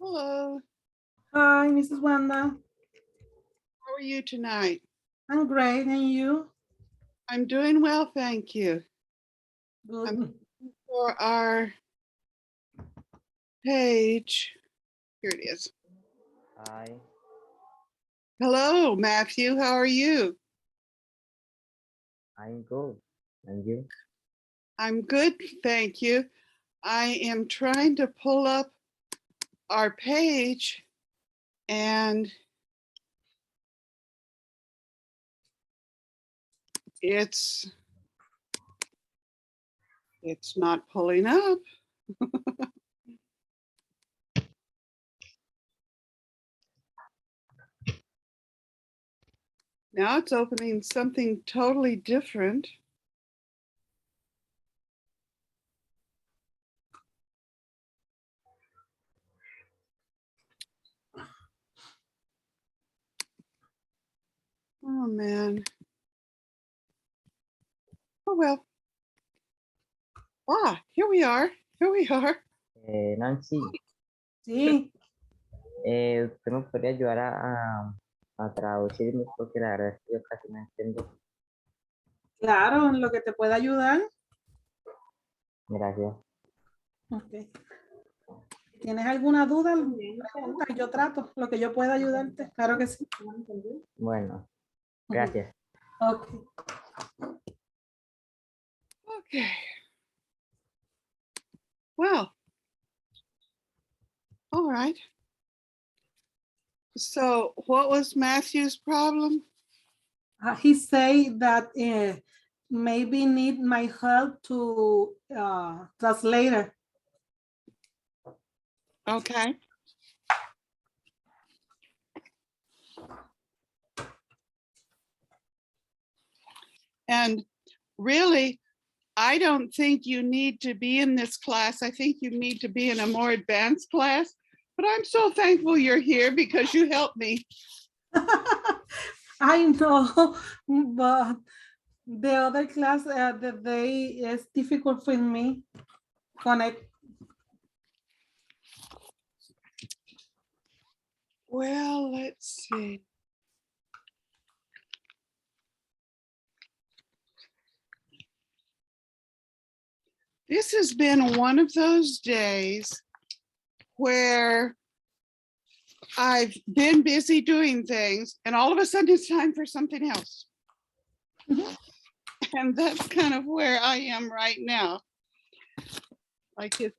Hello, Hi, Mrs. Wanda. how are you tonight? I'm great, and you? I'm doing well, thank you. I'm Good. for our page. Here it is. Hi, Hello, Matthew, how are you? I'm good. And you? I'm good, thank you. I am trying to pull up our page and it's not pulling up. Now it's opening something totally different. Oh man. Oh well. Ah, here we are. Here we are. Nancy, Sí, ¿usted me podría ayudar a traducirme? Porque la verdad es que yo casi no entiendo. claro, en lo que te pueda ayudar. Gracias. Okay. ¿Tienes alguna duda? Pregunta, yo trato lo que yo pueda ayudarte. Claro que sí. Bueno, gracias. Ok. Okay. Well, all right. So what was Matthew's problem? He say that maybe need my help to translator. Okay. And really, I don't think you need to be in this class. I think you need to be in a more advanced class. But I'm so thankful you're here because you helped me. I know, but the other class, the day is difficult for me. Connect. Well, let's see. This has been one of those days where I've been busy doing things and all of a sudden it's time for something else. And that's kind of where I am right now. Like it's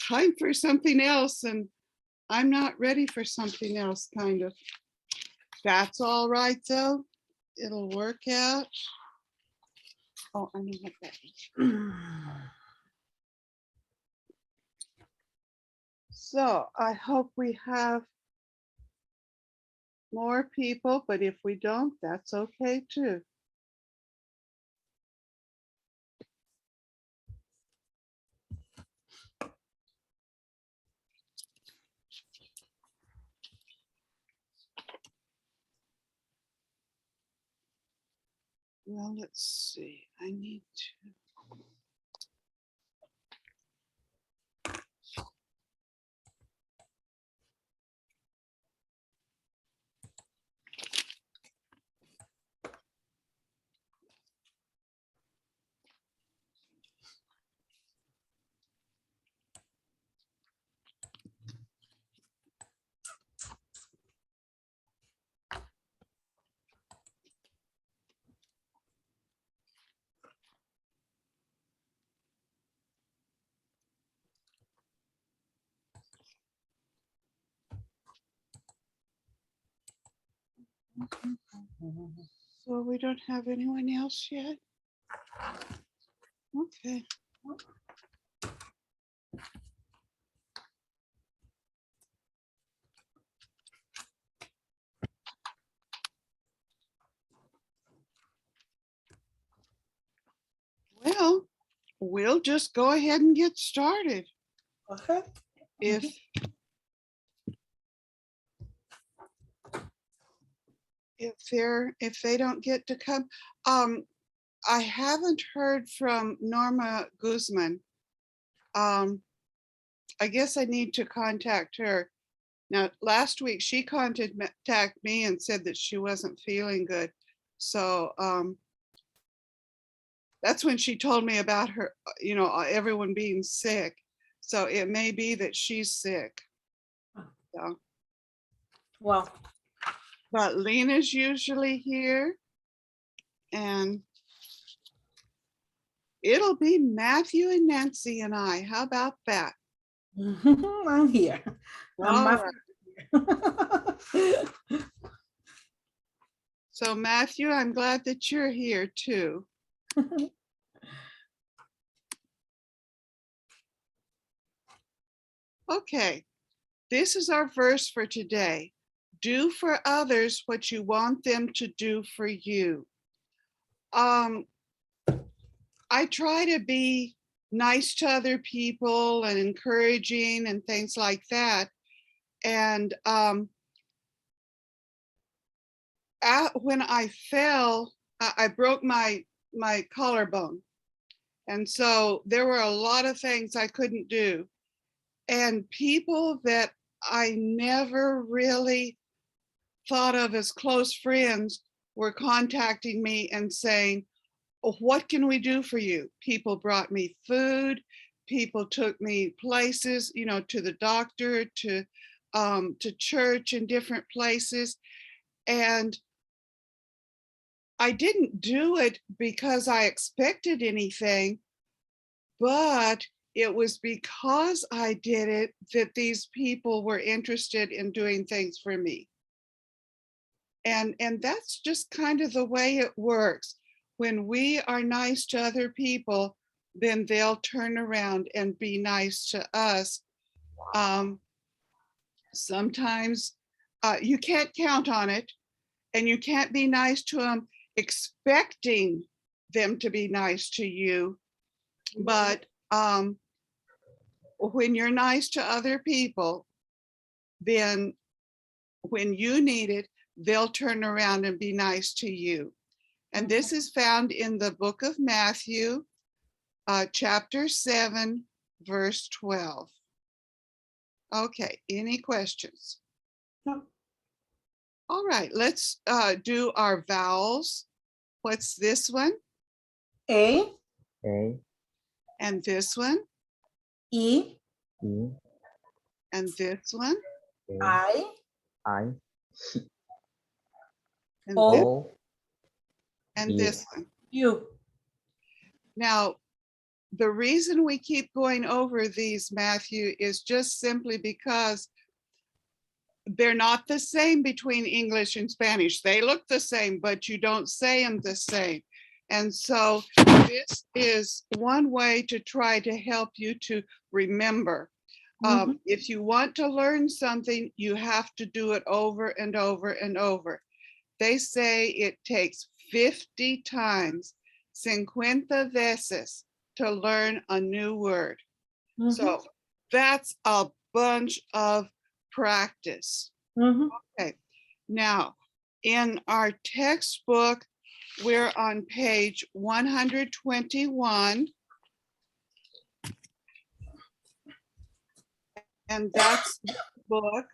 time for something else and I'm not ready for something else, kind of. That's all right, though. It'll work out. Oh, I know what that is. So I hope we have more people, but if we don't, that's okay too. Well, let's see. I need to. So we don't have anyone else yet? Okay. Well, we'll just go ahead and get started. Okay. If they don't get to come, I haven't heard from Norma Guzman. I guess I need to contact her. Now, last week she contacted me and said that she wasn't feeling good. So that's when she told me about her, you know, everyone being sick. So it may be that she's sick. So, Well, but Lena's usually here, and it'll be Matthew and Nancy and I. How about that? I'm here. All I'm right. So Matthew, I'm glad that you're here too. Okay, this is our verse for today. Do for others what you want them to do for you. I try to be nice to other people and encouraging and things like that. And when I fell, I broke my collarbone. And so there were a lot of things I couldn't do. And people that I never really thought of as close friends were contacting me and saying, "Oh, what can we do for you?" People brought me food. People took me places, you know, to the doctor, to church and different places. And I didn't do it because I expected anything, but it was because I did it that these people were interested in doing things for me. And that's just kind of the way it works. When we are nice to other people, then they'll turn around and be nice to us. Sometimes you can't count on it, and you can't be nice to them expecting them to be nice to you. But when you're nice to other people, then when you need it, they'll turn around and be nice to you. And this is found in the book of Matthew, chapter 7, verse 12. Okay, any questions? No. All right, let's do our vowels. What's this one? A, A, And this one? E, E, And this one? A, I, I, And O, this, O, and U. this one. U. Now, the reason we keep going over these, Matthew, is just simply because they're not the same between English and Spanish. They look the same, but you don't say them the same. And so this is one way to try to help you to remember. If you want to learn something, you have to do it over and over and over. They say it takes 50 times, 50 veces, to learn a new word. So that's a bunch of practice. Okay, now in our textbook, we're on page 121. And that's the book.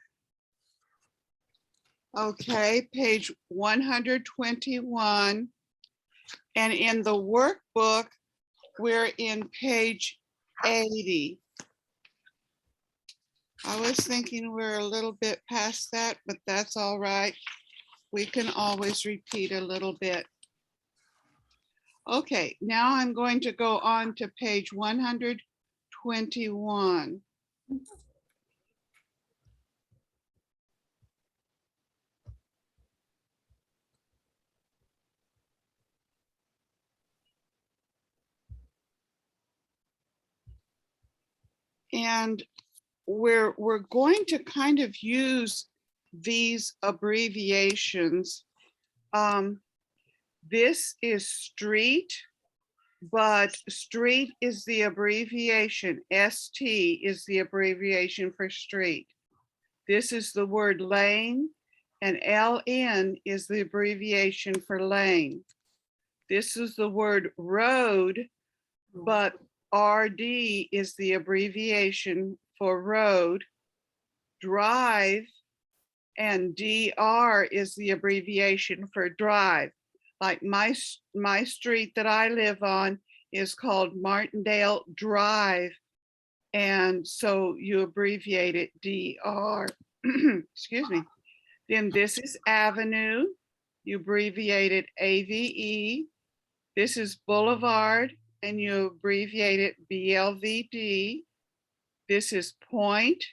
Okay, page 121. And in the workbook, we're in page 80. I was thinking we're a little bit past that, but that's all right. We can always repeat a little bit. Okay, now I'm going to go on to page 121. And we're going to kind of use these abbreviations. This is street, but street is the abbreviation. ST is the abbreviation for street. This is the word lane, and LN is the abbreviation for lane. This is the word road, but RD is the abbreviation for road, drive, and DR is the abbreviation for drive. Like my street that I live on is called Martindale Drive. And so you abbreviate it DR. Excuse me. Then this is Avenue. You abbreviate it AVE. This is Boulevard, and you abbreviate it BLVD. This is Point,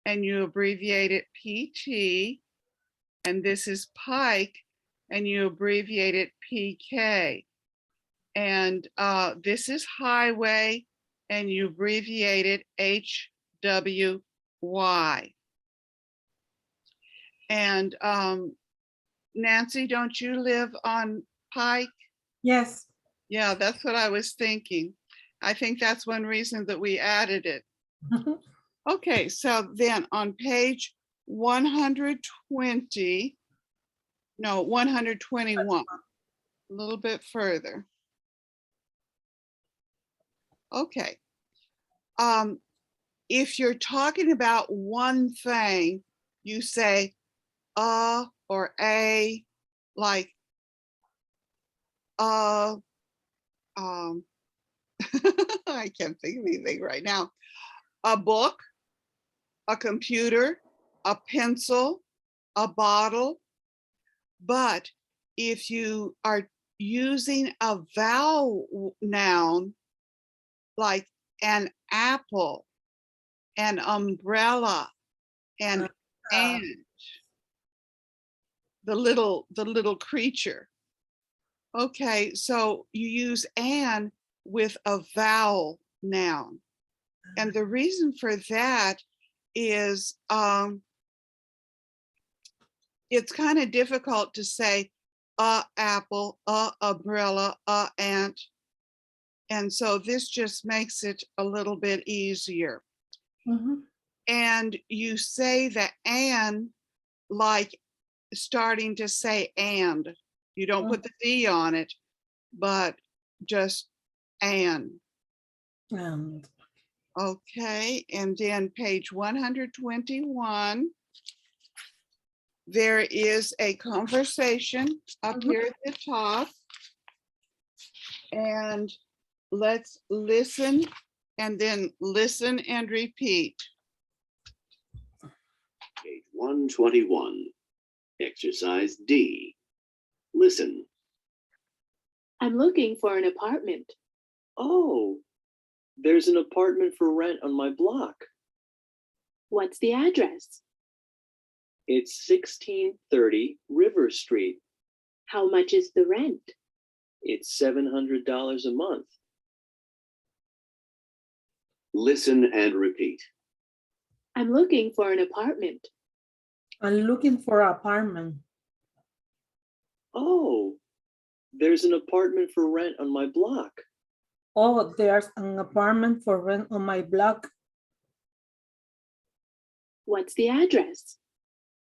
and you abbreviate it PT. And this is Pike, and you abbreviate it PK. And this is Highway, and you abbreviate it HWY. And Nancy, don't you live on Pike? Yes. Yeah, that's what I was thinking. I think that's one reason that we added it. Okay, so then on page 120, no, 121, a little bit further. Okay. If you're talking about one thing, you say or a, like I can't think of anything right now. A book, a computer, a pencil, a bottle. But if you are using a vowel noun, like an apple, an umbrella, and the little creature. Okay, so you use an with a vowel noun. And the reason for that is it's kind of difficult to say a apple, a umbrella, a ant. And so this just makes it a little bit easier. And you say the "and" like starting to say "and." You don't put the D on it, but just "and." Okay, and then page 121, there is a conversation up here at the top. And let's listen and then listen and repeat. Page 121, exercise D. Listen. I'm looking for an apartment. Oh, there's an apartment for rent on my block. What's the address? It's 1630 River Street. How much is the rent? It's $700 a month. Listen and repeat. I'm looking for an apartment. I'm looking for an apartment. Oh, there's an apartment for rent on my block. Oh, there's an apartment for rent on my block. What's the address?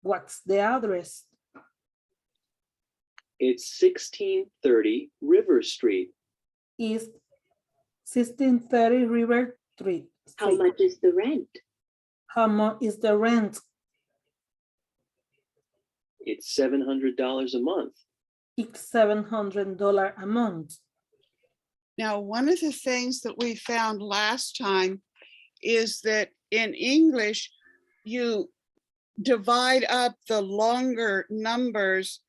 What's the address? It's 1630 River Street. East 1630 River Street. How much is the rent? How much is the rent? It's $700 a month. It's $700 a month. Now, one of the things that we found last time is that in English, you divide up the longer numbers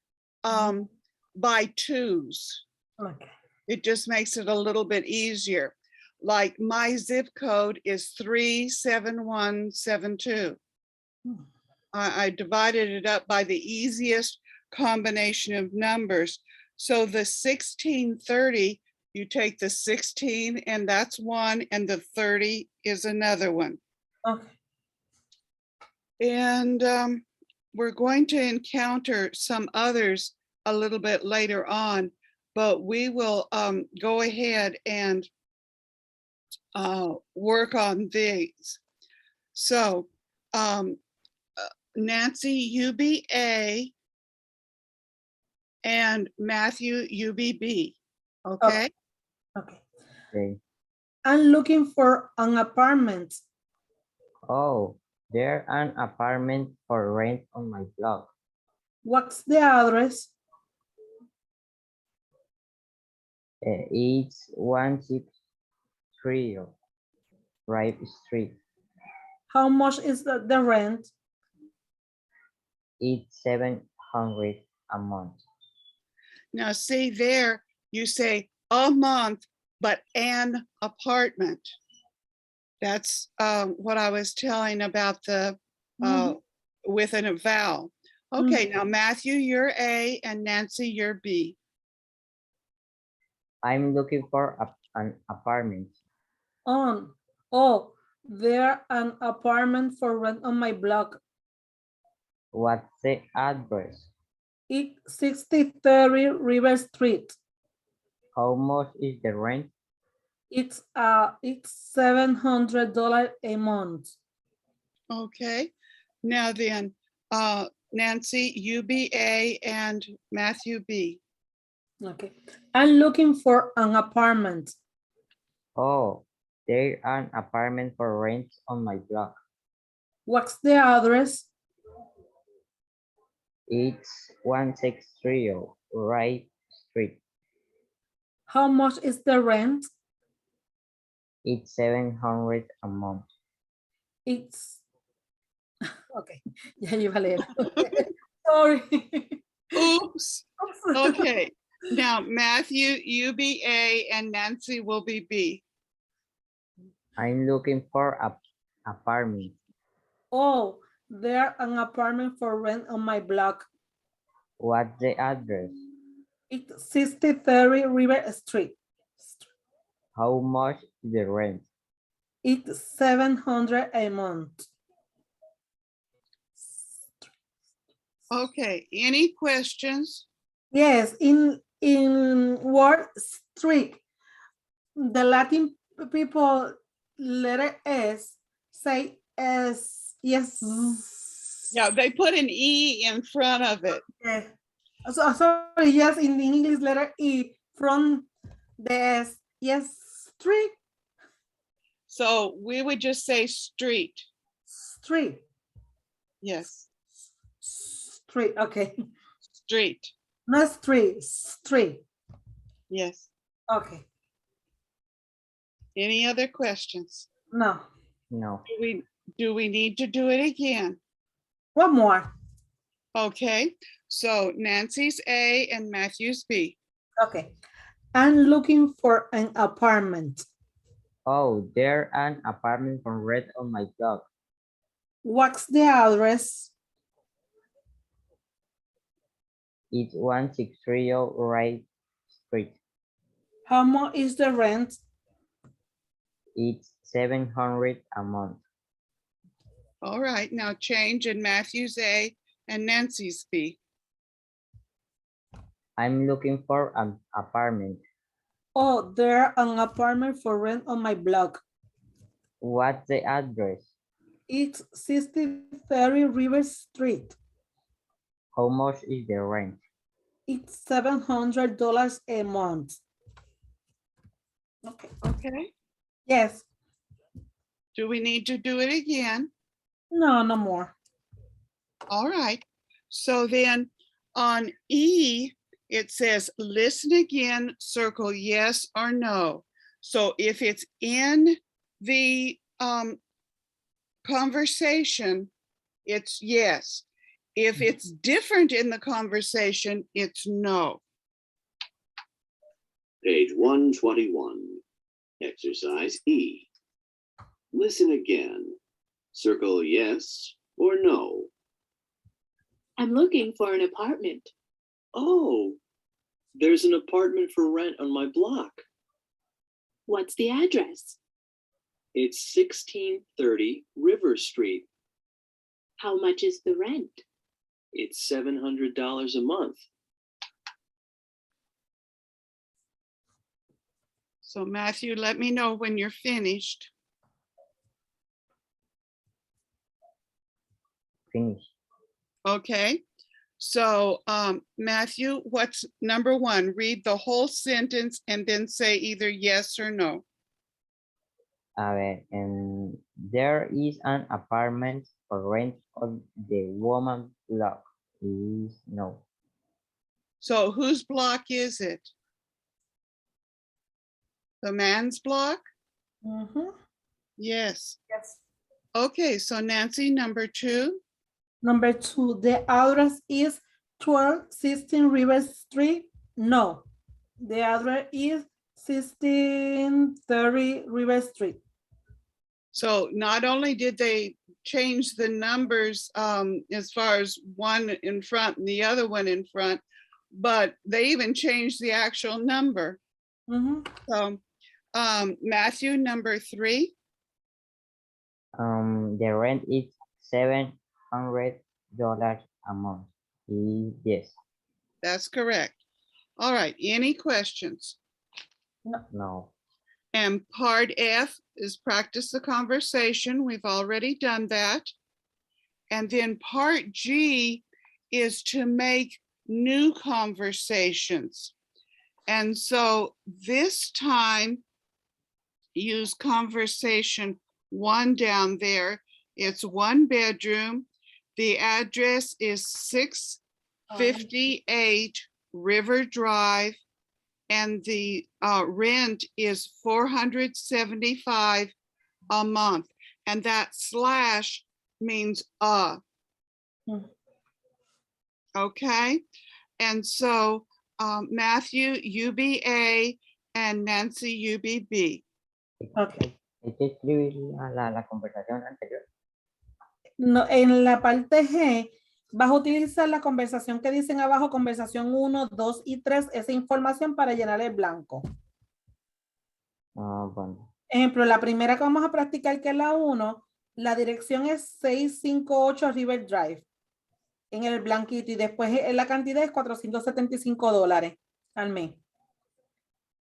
by twos. Okay. It just makes it a little bit easier. Like my zip code is 37172. I divided it up by the easiest combination of numbers. So the 1630, you take the 16 and that's one, and the 30 is another one. Okay. And we're going to encounter some others a little bit later on, but we will go ahead and work on these. So Nancy, you be A, and Matthew, you be B, okay? Okay. Okay. I'm looking for an apartment. Oh, there's an apartment for rent on my block. What's the address? It's 163 Right Street. How much is the rent? It's 700 a month. Now see there, you say a month, but an apartment. That's what I was telling about the with a vowel. Okay, now Matthew, you're A, and Nancy, you're B. I'm looking for an apartment. Oh, there an apartment for rent on my block. What's the address? It's 6030 River Street. How much is the rent? It's $700 a month. Okay, now then, Nancy, you be A, and Matthew B. Okay, I'm looking for an apartment. Oh, there's an apartment for rent on my block. What's the address? It's 163 Right Street. How much is the rent? It's 700 a month. It's okay. Ya iba a leer. Sorry. Oops. Okay, now Matthew, you be A, and Nancy will be B. I'm looking for an apartment. Oh, there an apartment for rent on my block. What's the address? It's 6030 River Street. How much is the rent? It's 700 a month. Okay, any questions? Yes, in word street, the Latin people letter S say S, yes. Yeah, they put an E in front of it. Yeah. So, sorry, yes, in English letter E from the S, yes, street, So we would just say street. street, Yes, street, okay. street. Not street, street, Yes. okay. Any other questions? No, No. Do we need to do it again? one more. Okay, so Nancy's A and Matthew's B. Okay, I'm looking for an apartment. Oh, there's an apartment for rent on my block. What's the address? It's 163 Right Street. How much is the rent? It's 700 a month. All right, now change in Matthew's A and Nancy's B. I'm looking for an apartment. Oh, there an apartment for rent on my block. What's the address? It's 6030 River Street. How much is the rent? It's $700 a month. Okay. Okay, Yes. do we need to do it again? No, no more. All right, so then on E, it says, listen again, circle yes or no. So if it's in the conversation, it's yes. If it's different in the conversation, it's no. Page 121. Exercise E. Listen again. Circle yes or no. I'm looking for an apartment. Oh, there's an apartment for rent on my block. What's the address? It's 1630 River Street. How much is the rent? It's $700 a month. So Matthew, let me know when you're finished. Finish. Okay, so Matthew, what's number one? Read the whole sentence and then say either yes or no. A ver, There is an apartment for rent on the woman block. Is no. So whose block is it? The man's block? Mhm. Yes. Yes. Okay, so Nancy, number 2. Number 2, the address is 1216 River Street. No, the address is 1630 River Street. So not only did they change the numbers as far as one in front and the other one in front, but they even changed the actual number. Mhm. So Matthew, number 3. The rent is $700 a month. Yes. That's correct. All right, any questions? No. And part F is practice the conversation. We've already done that. And then part G is to make new conversations. And so this time, use conversation 1 down there. It's 1 bedroom. The address is 658 River Drive. And the rent is $475 a month. And that slash means Mm. okay? And so Matthew, UBA, and Nancy, UBB. Okay. Hay que escribir la conversación anterior. No, en la parte G, vas a utilizar la conversación que dicen abajo, conversación 1, 2 y 3, esa información para llenar el blanco. Bueno. Ejemplo, la primera que vamos a practicar, que es la 1, la dirección es 658 River Drive, en el blanquito, y después la cantidad es $475 al mes.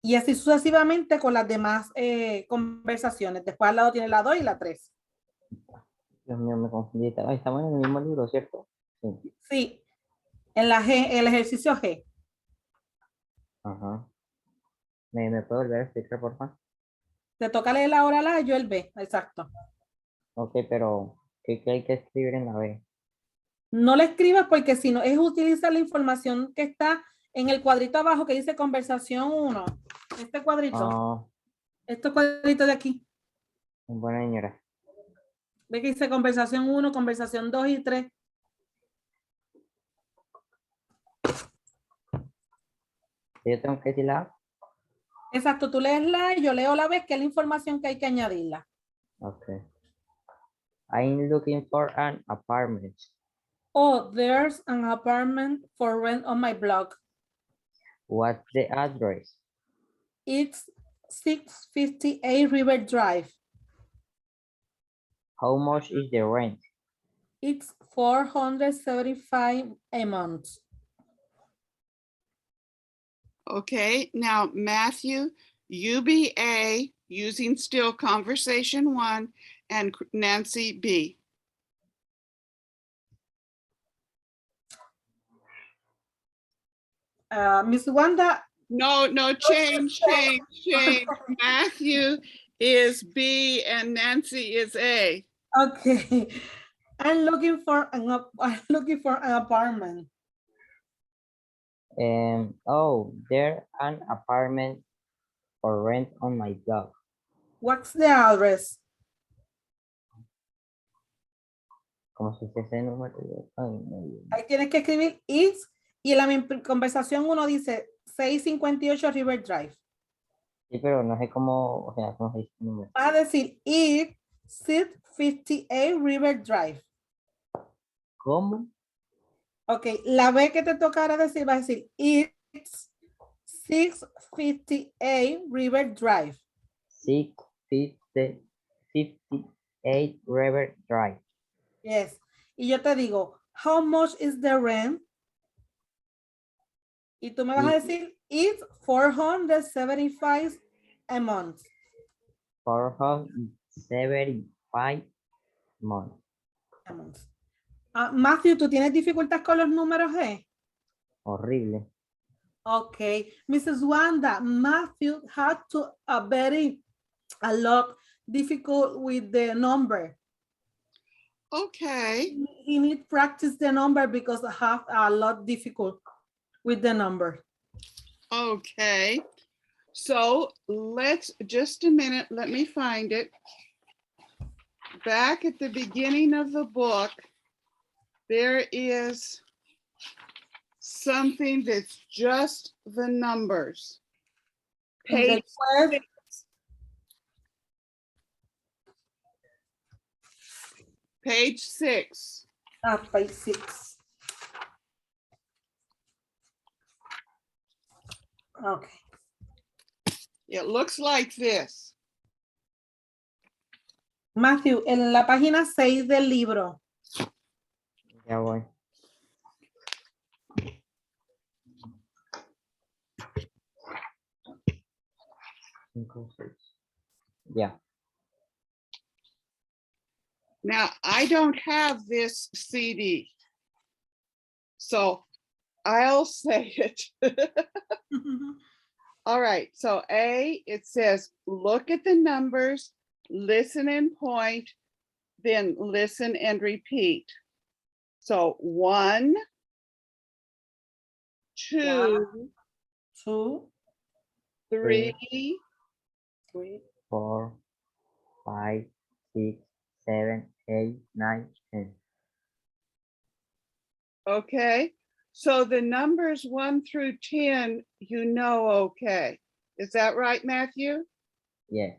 Y así sucesivamente con las demás conversaciones. Después al lado tiene la 2 y la 3. Dios mío, me confundí. Estamos en el mismo libro, ¿cierto? Sí. Sí, en la G, el ejercicio G. Ajá. ¿Me puedo volver a explicar, por favor? Te toca leer la hora la, yo el B, exacto. Ok, pero ¿qué hay que escribir en la B? No le escribas porque si no, es utilizar la información que está en el cuadrito abajo que dice conversación 1. Este cuadrito. Este cuadrito de aquí. Buena señora. Ve que dice conversación 1, conversación 2 y 3. Yo tengo que decir la A. Exacto, tú lees la y yo leo la vez, que es la información que hay que añadirla. Okay. I'm looking for an apartment. Oh, there's an apartment for rent on my block. What's the address? It's 658 River Drive. How much is the rent? It's $475 a month. Okay, now Matthew, UBA, using still conversation 1, and Nancy B. Miss Wanda. No, change. Matthew is B and Nancy is A. Okay. I'm looking for an apartment. Oh, there's an apartment for rent on my block. What's the address? ¿Cómo se dice ese número? Ay, no. Ahí tienes que escribir is y en la conversación 1 dice 658 River Drive. Sí, pero no sé cómo, o sea, cómo se dice el número. Vas a decir is 658 River Drive. ¿Cómo? Ok, la B que te tocará decir, vas a decir it's 658 River Drive. 658 River Drive. Yes. Y yo te digo, how much is the rent? Y tú me vas a decir, it's $475 a month. 475 months. A month. Matthew, ¿tú tienes dificultad con los números G? Horrible. Okay, Mrs. Wanda, Matthew had to a lot difficult with the number. Okay. He need practice the number because I have a lot difficult with the number. Okay. So let's just a minute. Let me find it. Back at the beginning of the book, there is something that's just the numbers. Page Después, 6. Page 6. page 6. Okay. It looks like this. Matthew, en la página 6 del libro. Ya voy. Cinco, seis. Ya. Now, I don't have this CD, so I'll say it. All right, so A, it says, look at the numbers, listen and point, then listen and repeat. So 1, 2, 2, 3, 3, 4, 5, 6, 7, 8, 9, 10. okay? So the numbers 1 through 10, you know, okay. Is that right, Matthew? Yes.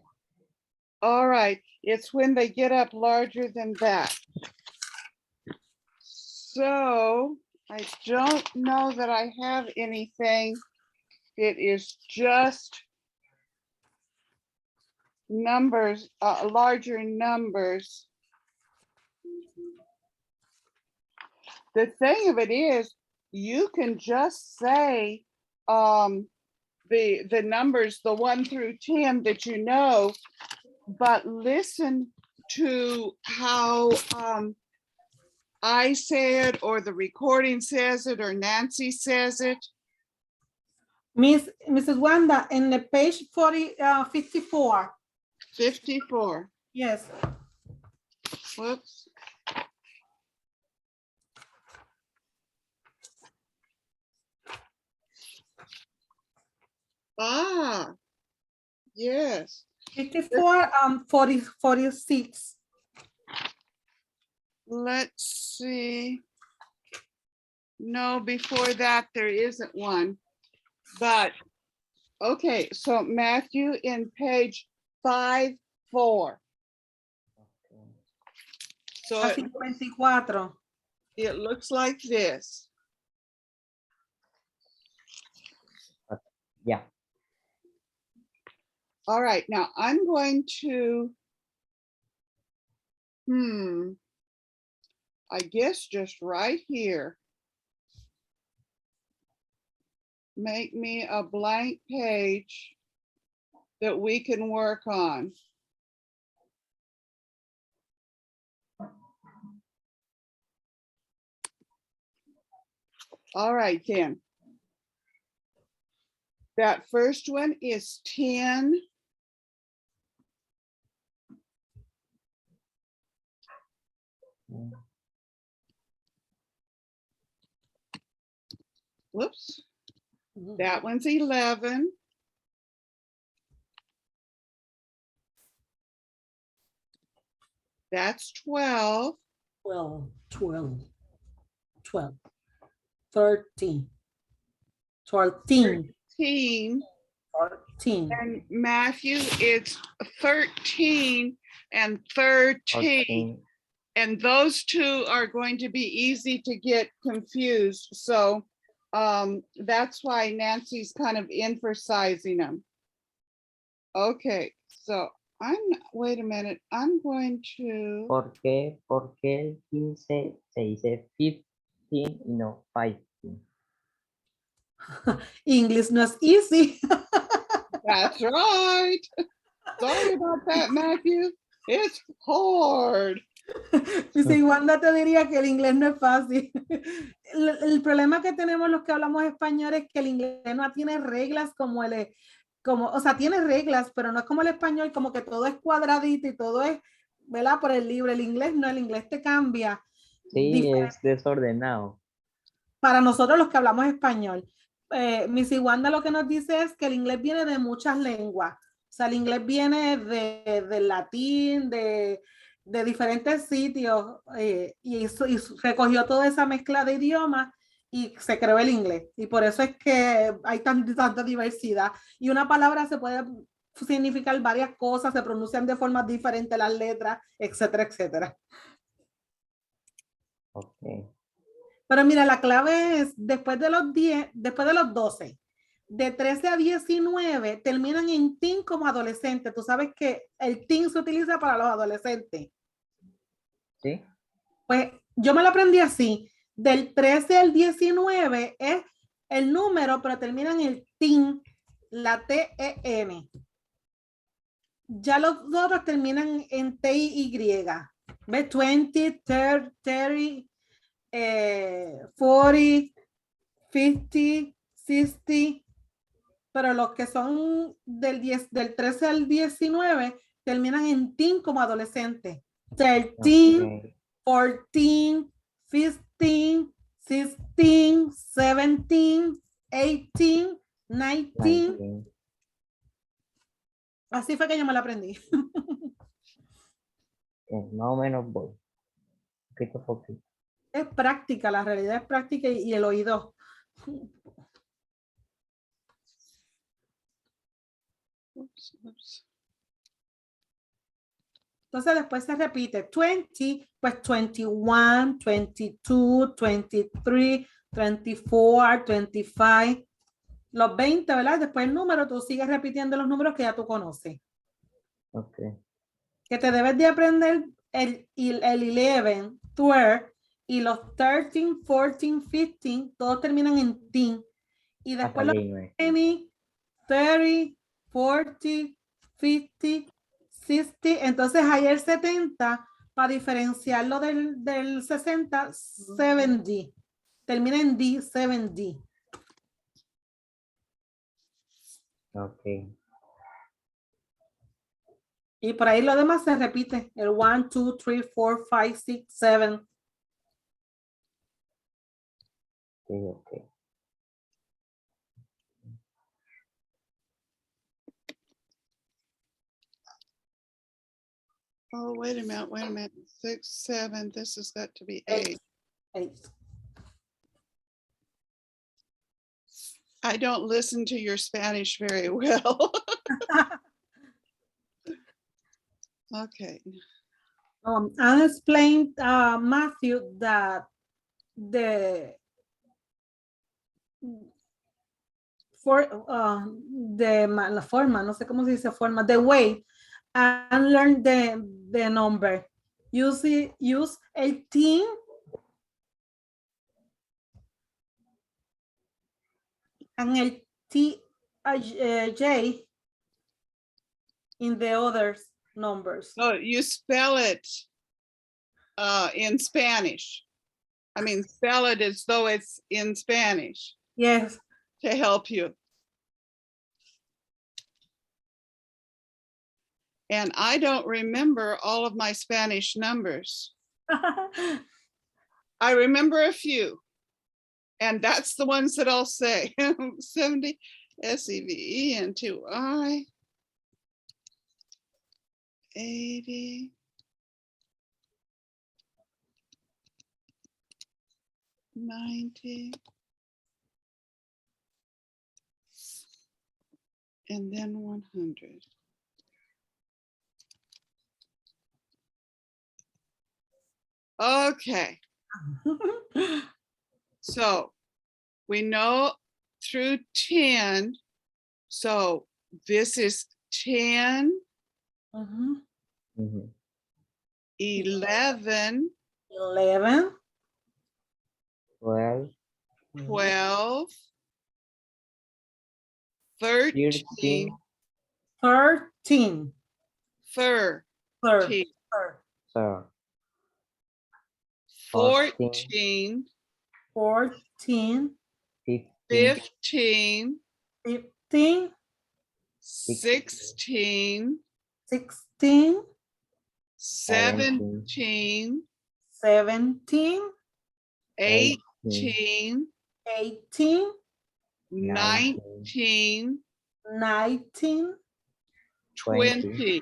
All right, it's when they get up larger than that. So I don't know that I have anything. It is just numbers, larger numbers. The thing of it is, you can just say the numbers, the 1 through 10 that you know, but listen to how I say it, or the recording says it, or Nancy says it. Mrs. Wanda, in the page 54. 54. Yes. Whoops. Ah, yes. 54, 46. Let's see. No, before that, there isn't one. But, okay, so Matthew in page 54. So Así 24. it looks like this. Ya. All right, now I'm going to, I guess just right here. Make me a blank page that we can work on. All right, then. That first one is 10. Whoops. That one's 11. That's 12. 12, 13, 14, 13. 14. And Matthew, it's 13 and 13. 14. And those two are going to be easy to get confused. So that's why Nancy's kind of emphasizing them. Okay, so wait a minute, I'm going to, ¿Por qué el 15 se dice 15 y no 15? English no es easy. that's right. Sorry about that, Matthew. It's hard. Dice, Wanda te diría que el inglés no es fácil. El problema que tenemos los que hablamos español es que el inglés no tiene reglas como como, o sea, tiene reglas, pero no es como el español, como que todo es cuadradito y todo es, ¿verdad? Por el libro. El inglés no, el inglés te cambia. Sí, es desordenado. Para nosotros los que hablamos español. Miss Wanda lo que nos dice es que el inglés viene de muchas lenguas. O sea, el inglés viene del latín, de diferentes sitios, y recogió toda esa mezcla de idiomas y se creó el inglés. Y por eso es que hay tanta diversidad. Y una palabra se puede significar varias cosas, se pronuncian de formas diferentes las letras, etcétera, etcétera. Ok. Pero mira, la clave es después de los 10, después de los 12, de 13 a 19 terminan en teen como adolescente. Tú sabes que el teen se utiliza para los adolescentes. ¿Sí? Pues yo me lo aprendí así. Del 13 al 19 es el número, pero termina en el teen, la T-E-N. Ya los otros terminan en T-Y. ¿Ves? 20, 30, 40, 40, 50, 60, pero los que son del 13 al 19 terminan en teen como adolescente. 13, Ok. 14, 15, 16, 17, 18, 19. 19. Así fue que yo me la aprendí. Más o menos voy. Poquito a poquito. Es práctica, la realidad es práctica y el oído. Oops, oops. Entonces después se repite 20, pues 21, 22, 23, 24, 25, los 20, ¿verdad? Después el número, tú sigues repitiendo los números que ya tú conoces. Ok. Que te debes de aprender el 11, 12 y los 13, 14, 15, todos terminan en teen. Y después los 20, 30, 40, 50, 60, entonces hay el 70 para diferenciarlo del 60, 70. Termina en D, 7D. Ok. Y por ahí lo demás se repite. El 1, 2, 3, 4, 5, 6, 7. Ok, ok. Oh, wait a minute. 6, 7. This has got to be 8. 8. I don't listen to your Spanish very well. Okay. I explained, Matthew, that la forma, no sé cómo se dice forma, the way, and learn the number. Use 18 and el J in the other numbers. Oh, you spell it in Spanish. I mean, spell it as though it's in Spanish Yes. to help you. And I don't remember all of my Spanish numbers. I remember a few. And that's the ones that I'll say. 70, SEVENTI, 80, 90, and then 100. Okay, so we know through 10. So this is 10, Mhm. 11, 11, 12, 12, 13, 13, 13, so 14, 14, 15, 15, 15, 16, 16, 17, 17, 18, 18, 19, 19, 20,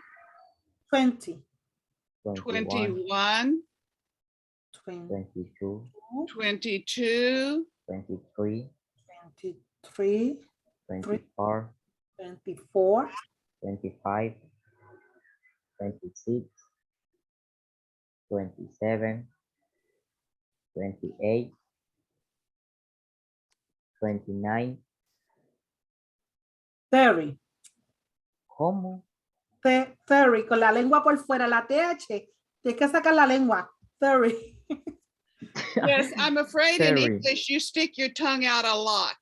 20, 21, 21, 22, 22, 23, 23, 24, 24, 25, 26, 27, 28, 29. 30. ¿Cómo? 30, con la lengua por fuera, la TH, tienes que sacar la lengua. 30. Yes, I'm afraid in 30. English you stick your tongue out a lot.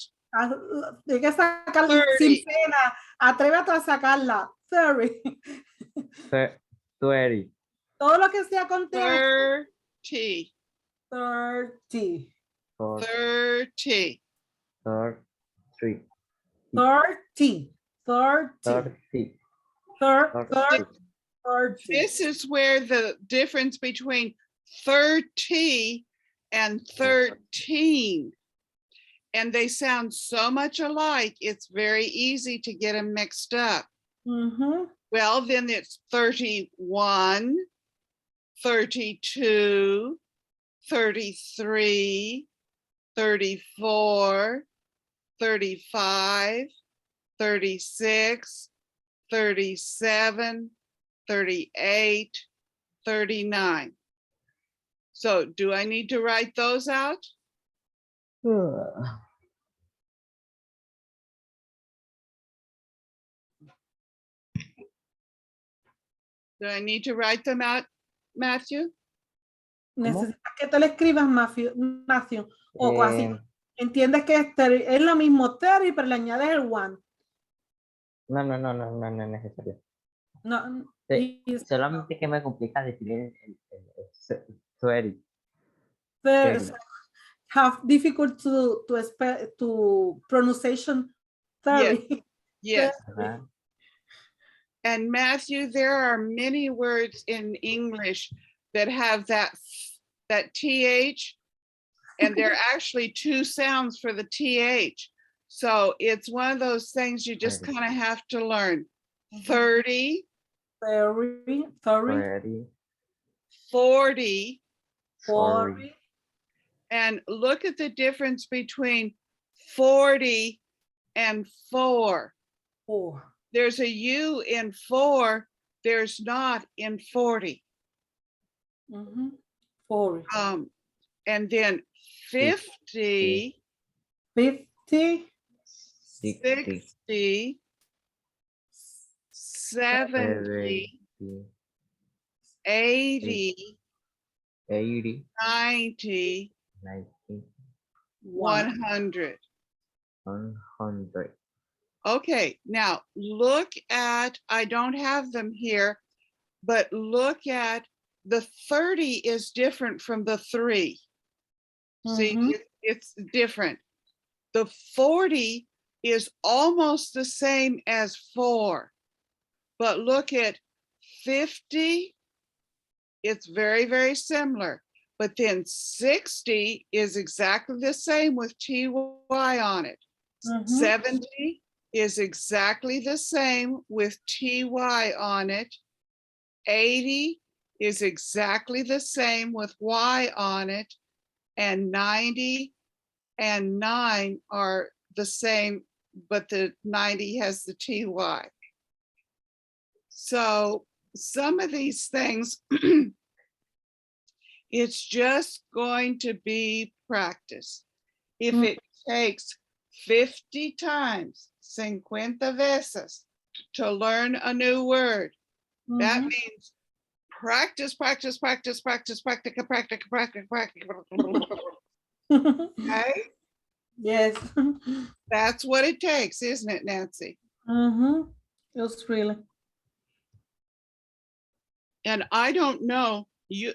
Tienes que sacarla 30. sin pena. Atrévete a sacarla. 30. 30. Todo lo que sea con TH. 30, 30. 30, 30. 30. 30. 30. 30. 30. This is where the difference between 30 and 13, and they sound so much alike, it's very easy to get them mixed up. Mhm. Well, then it's 31, 32, 33, 34, 35, 36, 37, 38, 39. So do I need to write those out? Do I need to write them out, Matthew? Necesitas que te lo escribas, Matthew. O así. Eh, Entiendes que es lo mismo 30, pero le añades el 1. no es necesario. No, Sí, y- solamente que me complica decir el 30. there's have difficult to pronunciation 30. Yes. Ajá. And Matthew, there are many words in English that have that TH, and there are actually two sounds for the TH. So it's one of those things you just Thirty. kind of have to learn. 30, 30, 30, 40, 40, and look at the difference between 40 and 4. 4. There's a U in 4, there's not in 40. 40. And then 50, 50, 60, 70, 80, 80, 90, 90, 100. 100. Okay, now look at, I don't have them here, but look at the 30 is different from the 3. See, it's different. The 40 is almost the same as 4, but look at 50, it's very, very similar. But then 60 is exactly the same with TY on it. 70 is exactly the same with TY on it. 80 is exactly the same with Y on it. And 90 and 9 are the same, but the 90 has the TY. So some of these things, it's just going to be practice. If it takes 50 times, 50 veces, to learn a new word, that means practice, practice, practice, practice, practice, practice, practice, practice. Okay? Yes. That's what it takes, isn't it, Nancy? It's really. And I don't know, you,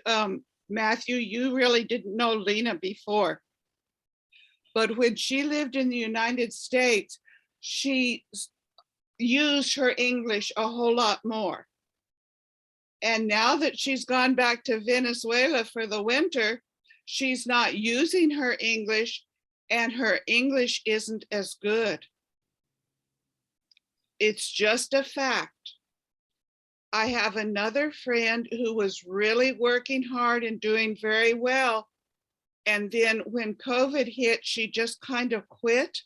Matthew, you really didn't know Lena before. But when she lived in the United States, she use her English a whole lot more. And now that she's gone back to Venezuela for the winter, she's not using her English, and her English isn't as good. It's just a fact. I have another friend who was really working hard and doing very well. And then when COVID hit, she just kind of quit.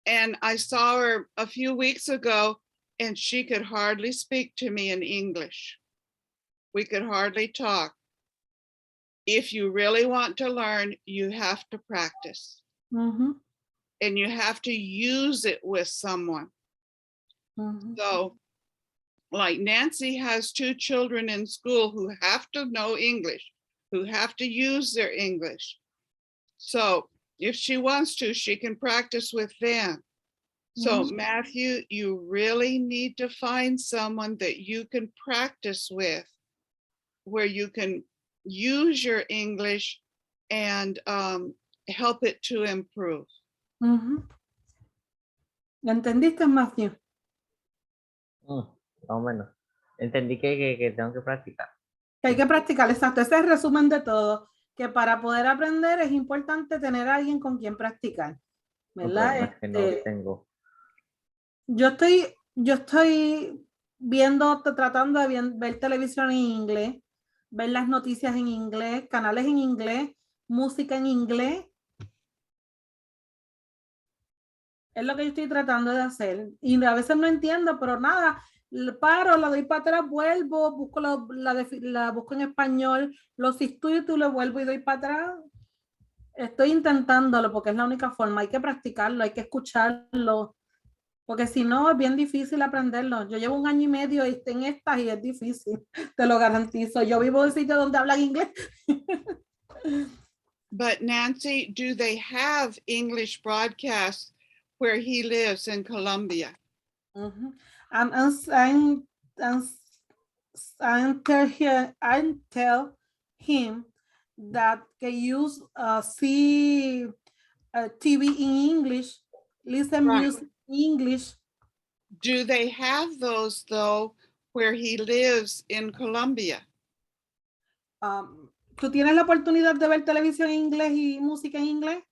And I saw her a few weeks ago, and she could hardly speak to me in English. We could hardly talk. If you really want to learn, you have to practice. Mhm, And you have to use it with someone. mhm. So, like Nancy has 2 children in school who have to know English, who have to use their English. So if she wants to, she can practice with them. So Matthew, you really need to find someone that you can practice with, where you can use your English and help it to improve. Ujú. ¿Lo entendiste, Matthew? Más o menos. Entendí que tengo que practicar. Que hay que practicar, exacto. Ese es el resumen de todo. Que para poder aprender es importante tener a alguien con quien practicar. El ¿Verdad? problema es que no tengo. Yo estoy viendo, tratando de ver televisión en inglés, ver las noticias en inglés, canales en inglés, música en inglés. Es lo que yo estoy tratando de hacer. Y a veces no entiendo, pero nada, paro, la doy para atrás, vuelvo, busco la busco en español, los subtítulos, vuelvo y doy para atrás. Estoy intentándolo porque es la única forma. Hay que practicarlo, hay que escucharlo. Porque si no, es bien difícil aprenderlo. Yo llevo 1 año y medio y estoy en estas y es difícil, te lo garantizo. Yo vivo en sitio donde hablan inglés. But Nancy, do they have English broadcasts where he lives in Colombia? Uh-huh. I'm tell him that they use see TV in English, listen Right. music in English. Do they have those though where he lives in Colombia? ¿Tú tienes la oportunidad de ver televisión en inglés y música en inglés?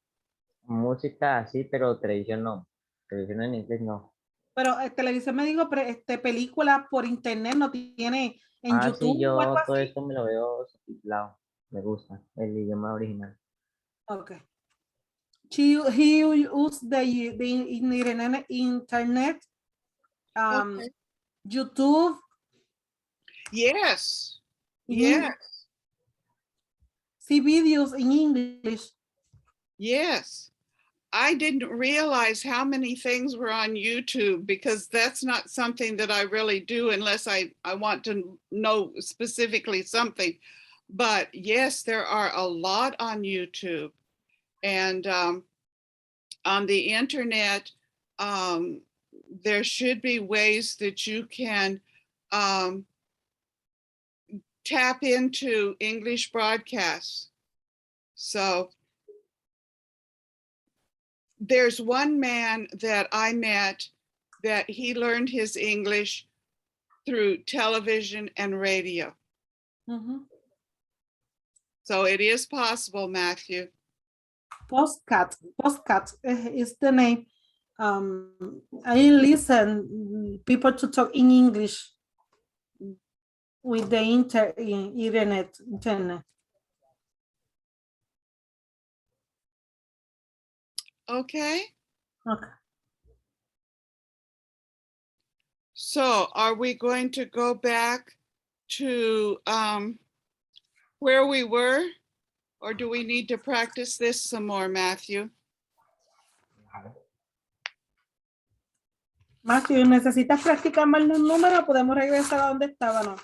Música sí, pero televisión no. Televisión en inglés no. Pero televisión me digo, películas por internet no tiene en Sí, YouTube o algo yo todo así. eso me lo veo subtitulado. Me gusta el idioma original. Okay. He used the internet, Okay. YouTube. Yes. Mhm. Yes. See videos in English. Yes. I didn't realize how many things were on YouTube, because that's not something that I really do unless I want to know specifically something. But yes, there are a lot on YouTube. And on the internet, there should be ways that you can tap into English broadcasts. So there's one man that I met that he learned his English through television and radio. Mhm. So it is possible, Matthew. Postcat is the name. I listen people to talk in English with the internet. Okay. Okay. So are we going to go back to where we were? Or do we need to practice this some more, Matthew? Matthew, ¿necesitas practicar más los números o podemos regresar a donde estábamos?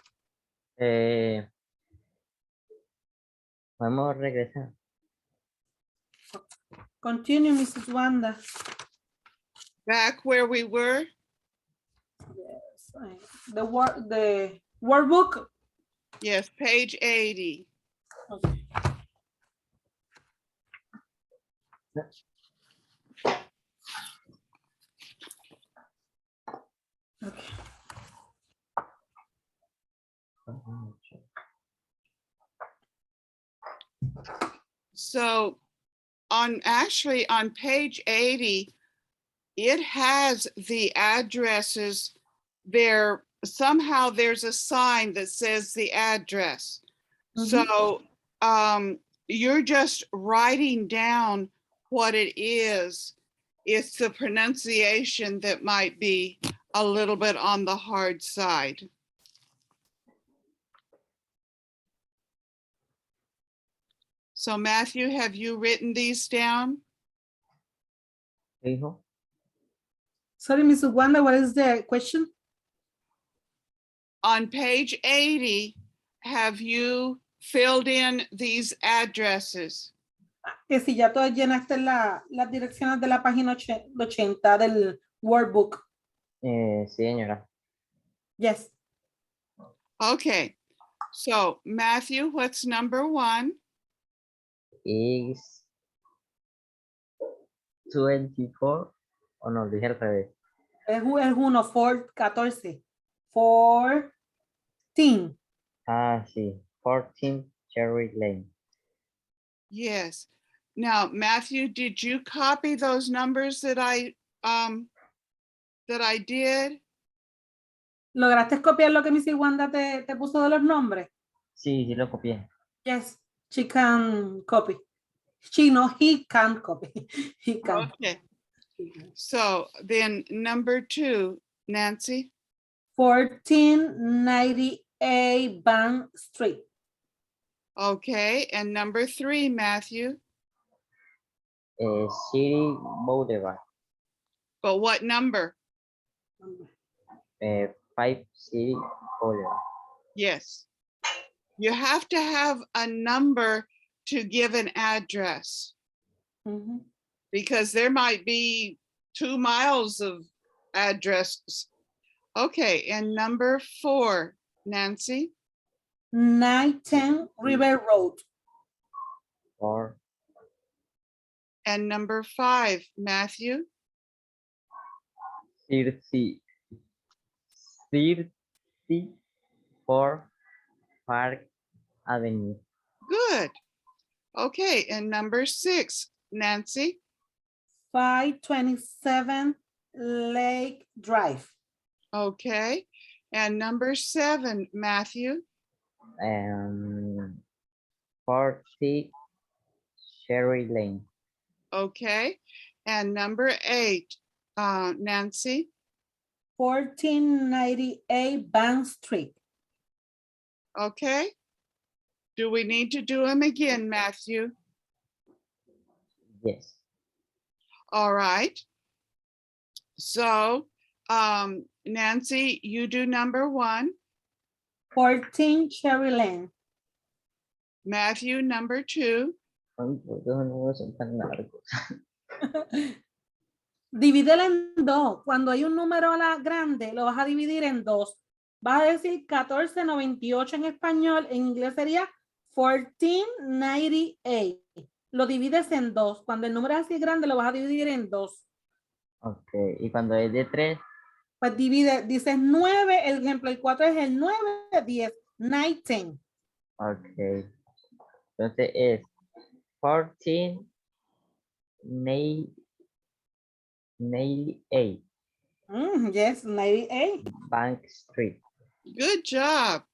Vamos a regresar. Continue, Mrs. Wanda. Back where we were? Yes. The workbook. Yes, page 80. Okay. So actually on page 80, it has the addresses there. Somehow there's a sign that says the address. So you're just writing down what it is. It's the pronunciation that might be a little bit on the hard side. So Matthew, have you written these down? ¿Qué dijo? Sorry, Miss Wanda, what is the question? On page 80, have you filled in these addresses? Que si ya tú llenaste las direcciones de la página 80 del workbook. Sí, señora. Yes. Okay, so Matthew, what's number 1? Is 24. O no, dije al revés. Es 1, 14. 14. Ah, sí. 14 Cherry Lane. Yes. Now, Matthew, did you copy those numbers that I did? ¿Lograste copiar lo que Miss Wanda te puso de los nombres? Sí, sí lo copié. Yes, she can copy. He can copy. He can. Okay. So then number 2, Nancy. 1498 Bank Street. Okay, and number 3, Matthew. City Boulevard. But what number? 5 City Boulevard. Yes. You have to have a number to give an address Mhm. because there might be 2 miles of addresses. Okay, and number 4, Nancy. 910 River Road. Or And number 5, Matthew. 34 Park Avenue. Good. Okay, and number 6, Nancy. 527 Lake Drive. Okay, and number 7, Matthew. 40 Cherry Lane. Okay, and number 8, Nancy. 1498 Bank Street. Okay. Do we need to do them again, Matthew? Yes. All right. So, Nancy, you do number 1. 14 Cherry Lane. Matthew, number 2. Ay, pues, esos números son tan largos. Divídelo en 2. Cuando hay un número grande, lo vas a dividir en 2. Vas a decir 1498 en español, en inglés sería 1498. Lo divides en 2. Cuando el número es así grande, lo vas a dividir en 2. Ok, y cuando es de 3, Pues dices 9, el ejemplo, el 4 es el 9, 10, 19. ok. Entonces es 14 98 Yes, 98. Bank Street. Good job.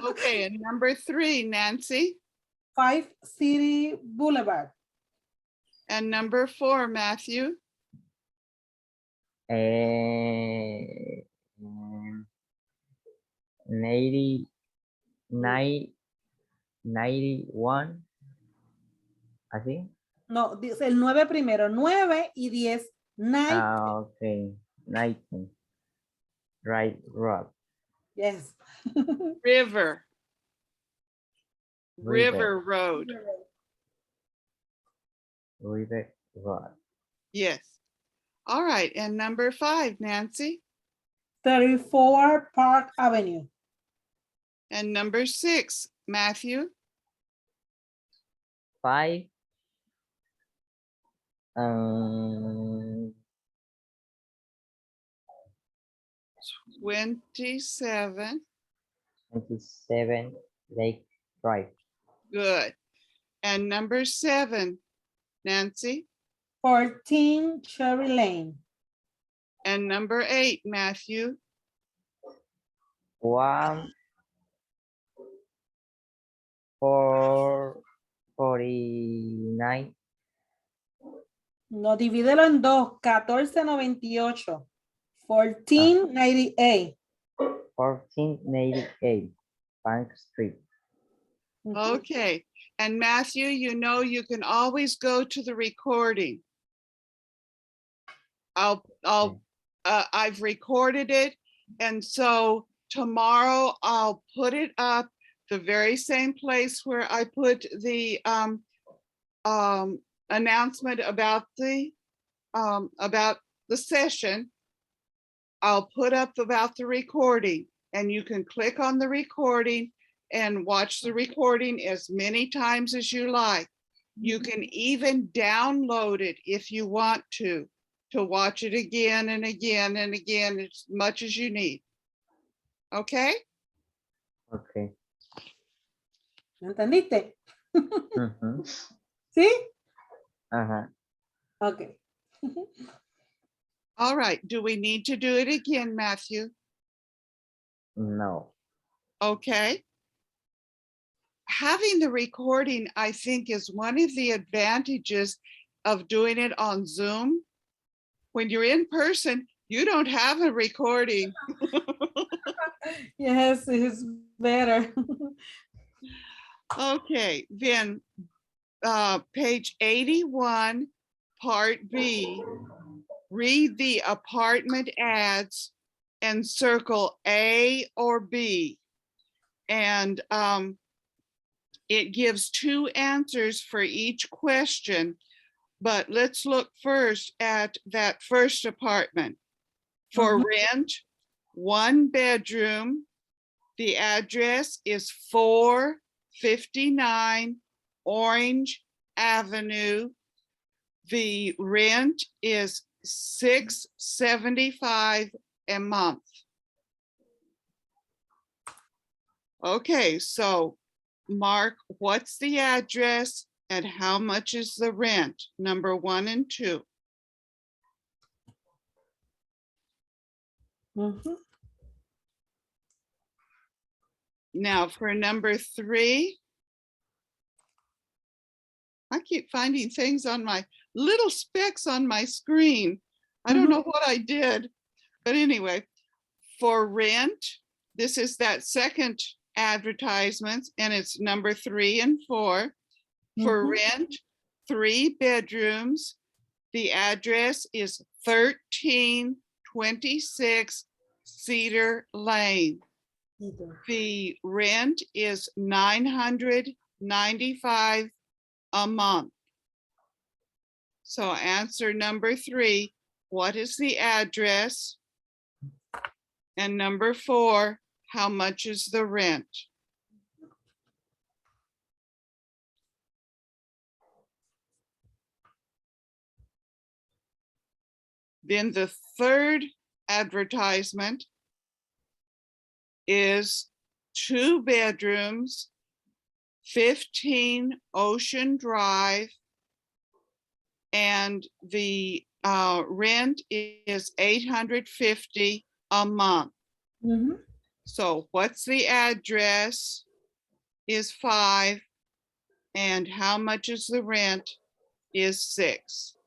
Okay, and number 3, Nancy. 5 City Boulevard. And number 4, Matthew. 91. ¿Así? No, dice el 9 primero, 9 y 10. 9. Ah, ok. 19. Right Road. Yes. River. River. River Road. River Road. Yes. All right, and number 5, Nancy. 34 Park Avenue. And number 6, Matthew. 5 27. 27 Lake Drive. Good. And number 7, Nancy. 14 Cherry Lane. And number 8, Matthew. 149. No, divídelo en dos. 1498. 1498. 1488 Bank Street. Okay. And Matthew, you know, you can always go to the recording. I've recorded it. And so tomorrow I'll put it up the very same place where I put the announcement about the session. I'll put up about the recording, and you can click on the recording and watch the recording as many times as you like. You can even download it if you want to watch it again and again and again, as much as you need. Okay? Okay. ¿Entendiste? Mhm. ¿Sí? Uh-huh. Ok. All right. Do we need to do it again, Matthew? No. Okay. Having the recording, I think, is one of the advantages of doing it on Zoom. When you're in person, you don't have a recording. Yes, it's better. Okay, then page 81, part B, read the apartment ads and circle A or B. And it gives 2 answers for each question, but let's look first at that first apartment. For rent, 1 bedroom, the address is 459 Orange Avenue. The rent is $675 a month. Okay, so Mark, what's the address and how much is the rent? Number 1 and 2. Mhm. Now for number 3, I keep finding things on my little specks on my screen. I don't know what I did, but anyway, for rent, this is that second advertisement, and it's number 3 and 4. For rent, 3 bedrooms. The address is 1326 Cedar Lane. The rent is $995 a month. So answer number 3, what is the address? And number 4, how much is the rent? Then the third advertisement is 2 bedrooms, 15 Ocean Drive, and the rent is $850 a month. So what's the address is 5, and how much is the rent is 6.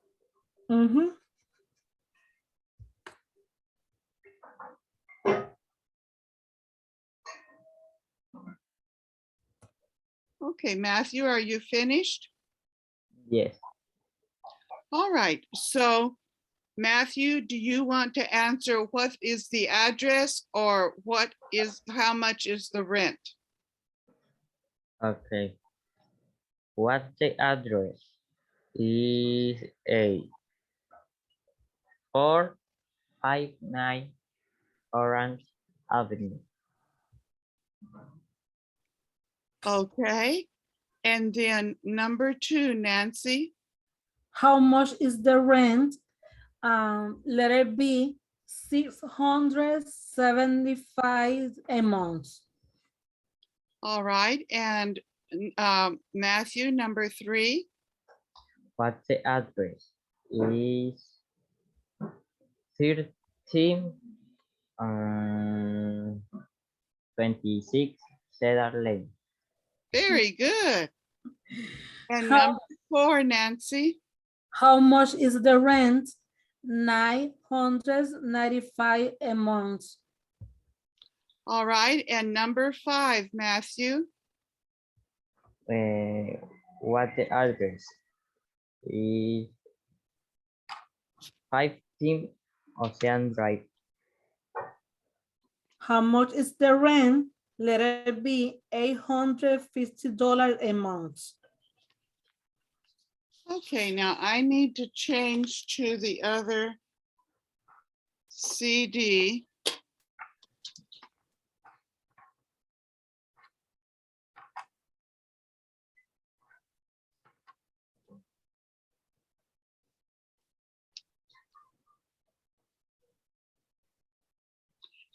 Okay, Matthew, are you finished? Yes. All right, so Matthew, do you want to answer what is the address or how much is the rent? Okay. What's the address? Is a 459 Orange Avenue. Okay, and then number 2, Nancy. How much is the rent? Letter B, $675 a month. All right, and Matthew, number 3. What's the address? Is 13 26 Cedar Lane. Very good. And How- number 4, Nancy. How much is the rent? $995 a month. All right. And number 5, Matthew. What's the address? Is 15 Ocean Drive. How much is the rent? Let it be $850 a month. Okay, now I need to change to the other CD.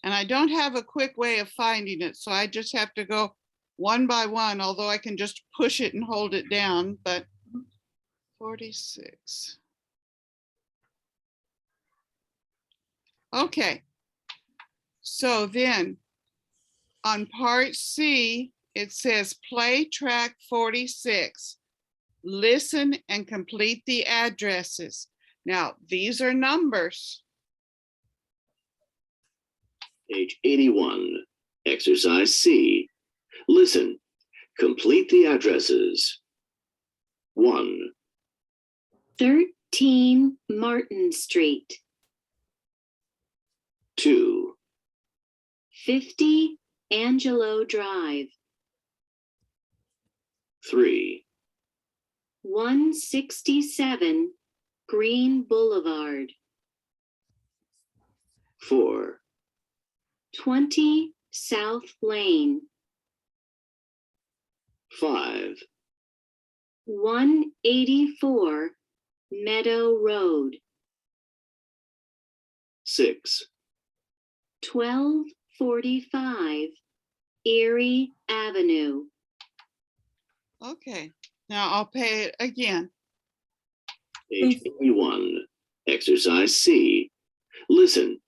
And I don't have a quick way of finding it, so I just have to go one by one, although I can just push it and hold it down, but 46. Okay. So then on part C, it says play track 46. Listen and complete the addresses. Now, these are numbers. Page 81, exercise C. Listen, complete the addresses. 1, 13 Martin Street, 2, 50 Angelo Drive, 3, 167 Green Boulevard, 4, 20 South Lane, 5, 184 Meadow Road, 6, 1245 Erie Avenue. Okay, now I'll pay it again. page 81, exercise C. Listen,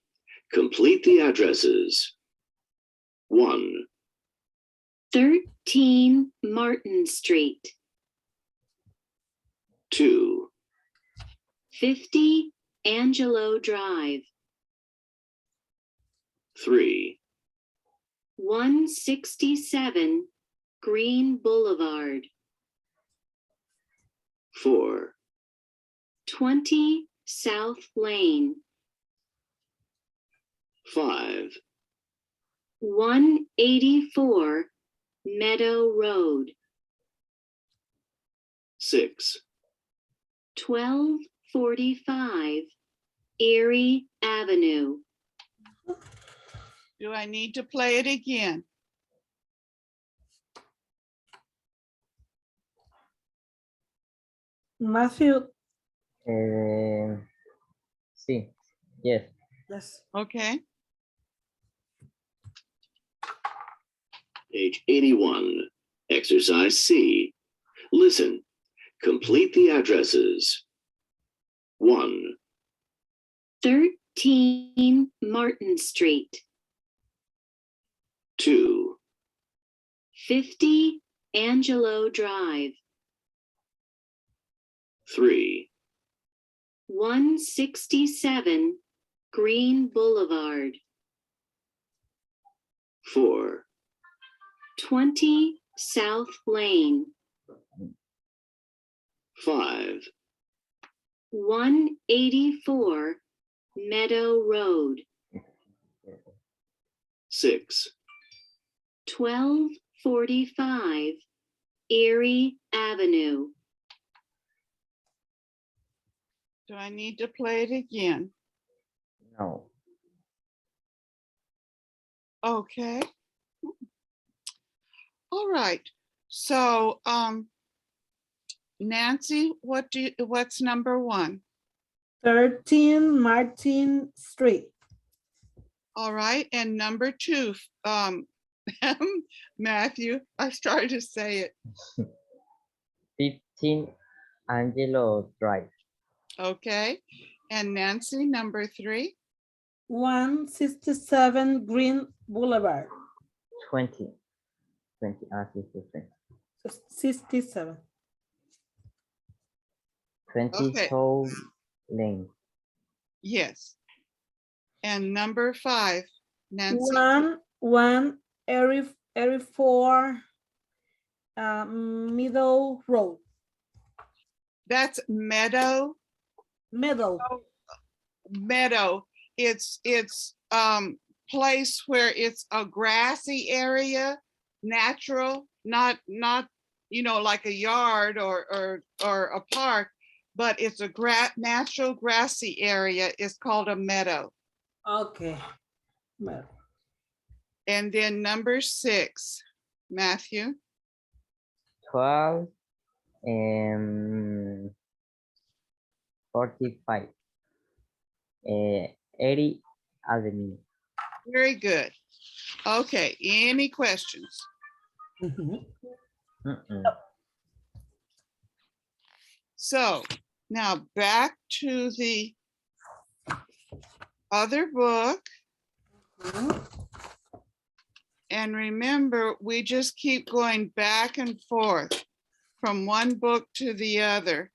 complete the addresses. 1, 13 Martin Street, 2, 50 Angelo Drive, 3, 167 Green Boulevard, 4, 20 South Lane, 5, 184 Meadow Road, 6, 1245 Erie Avenue. Do I need to play it again? Matthew, Sí, yes. yes. Okay, page 81, exercise C. Listen, complete the addresses. 1, 13 Martin Street, 2, 50 Angelo Drive, 3, 167 Green Boulevard, 4, 20 South Lane, 5, 184 Meadow Road, 6, 1245 Erie Avenue. do I need to play it again? No. Okay. All right, so Nancy, what's number 1? 13 Martin Street. All right, and number 2, Matthew, I started to say it. 15 Angelo Drive. Okay. And Nancy, number 3. 167 Green Boulevard. 20. 20. Ah, sí, sí, sí. 67. 20 Okay. Soul Lane. Yes. And number 5, Nancy. 184 Middle Road. That's Meadow. Middle. Meadow. It's place where it's a grassy area, natural, not like a yard or a park, but it's a natural grassy area. It's called a meadow. Okay. Middle. And then number 6, Matthew. 12 and 45. 80 Avenue. Very good. Okay, any questions? Mhm. So now back to the other book. And remember, we just keep going back and forth from one book to the other.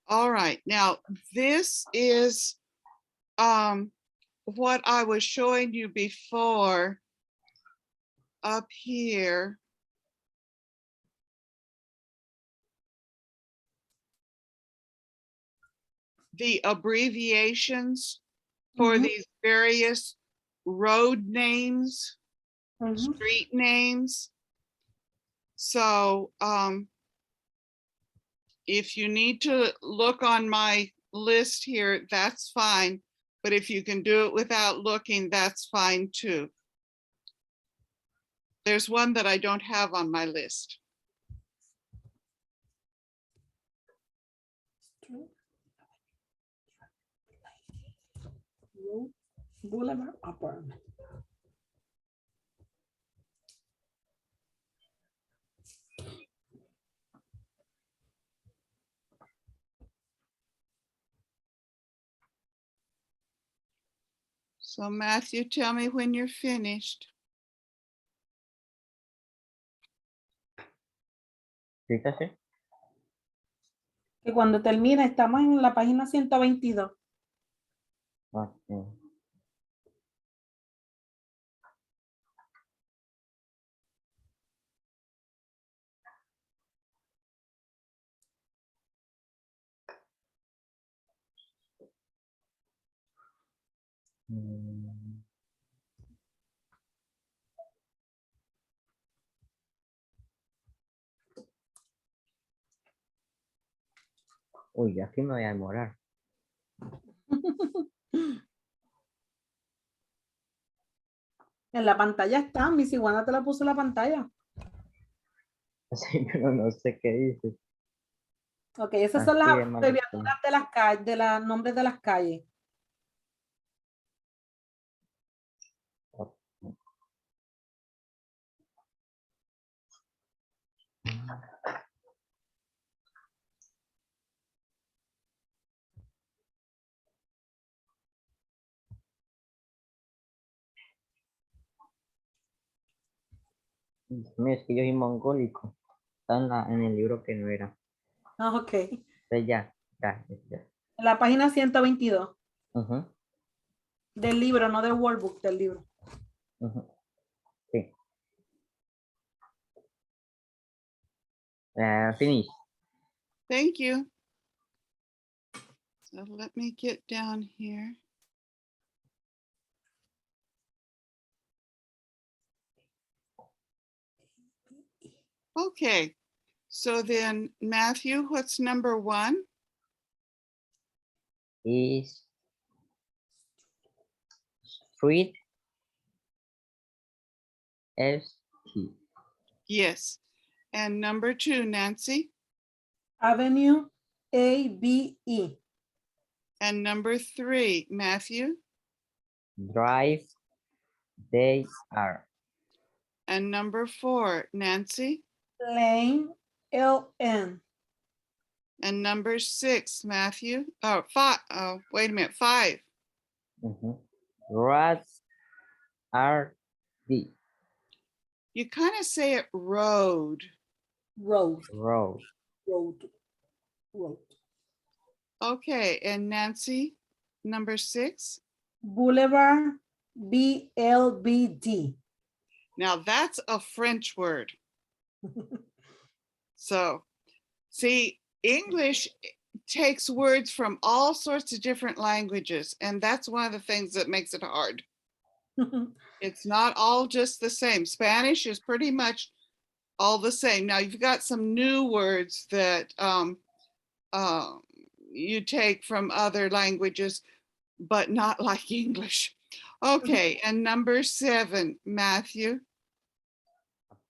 All right, now this is what I was showing you before up here. The abbreviations for Mhm. these various road names, Mhm. street names. So if you need to look on my list here, that's fine. But if you can do it without looking, that's fine too. There's one that I don't have on my list. Road Boulevard apartment. So Matthew, tell me when you're finished. ¿Sí está así? Que cuando termina estamos en la página 122. Ah, sí. Mm. Uy, aquí me voy a demorar. En la pantalla está, Miss Wanda te la puso en la pantalla. Sí, pero no sé qué dice. Ok, esas son las Así de mal estoy. abreviaturas de las calles, de los nombres de las calles. Mira, es que yo soy mongólico. Está en el libro que no era. Ah, ok. En Entonces ya. la página 122 Ujú, del libro, no del workbook, del libro. ujú. Sí. Finish. Thank you. So let me get down here. Okay, so then Matthew, what's number 1? Is street ST. Yes. And number 2, Nancy? Avenue, ABE. And number 3, Matthew. Drive, they are. And number 4, Nancy. Lane, LN. And number 6, Matthew. Oh, 5. Oh, wait a minute. 5. Mhm. Roads, RD. You kind of say it road. Road, Road, road, road. Okay, and Nancy, number 6. Boulevard, BLBD. Now that's a French word. So, see, English takes words from all sorts of different languages, and that's one of the things that makes it hard. It's not all just the same. Spanish is pretty much all the same. Now you've got some new words that you take from other languages, but not like English. Okay, and number 7, Matthew.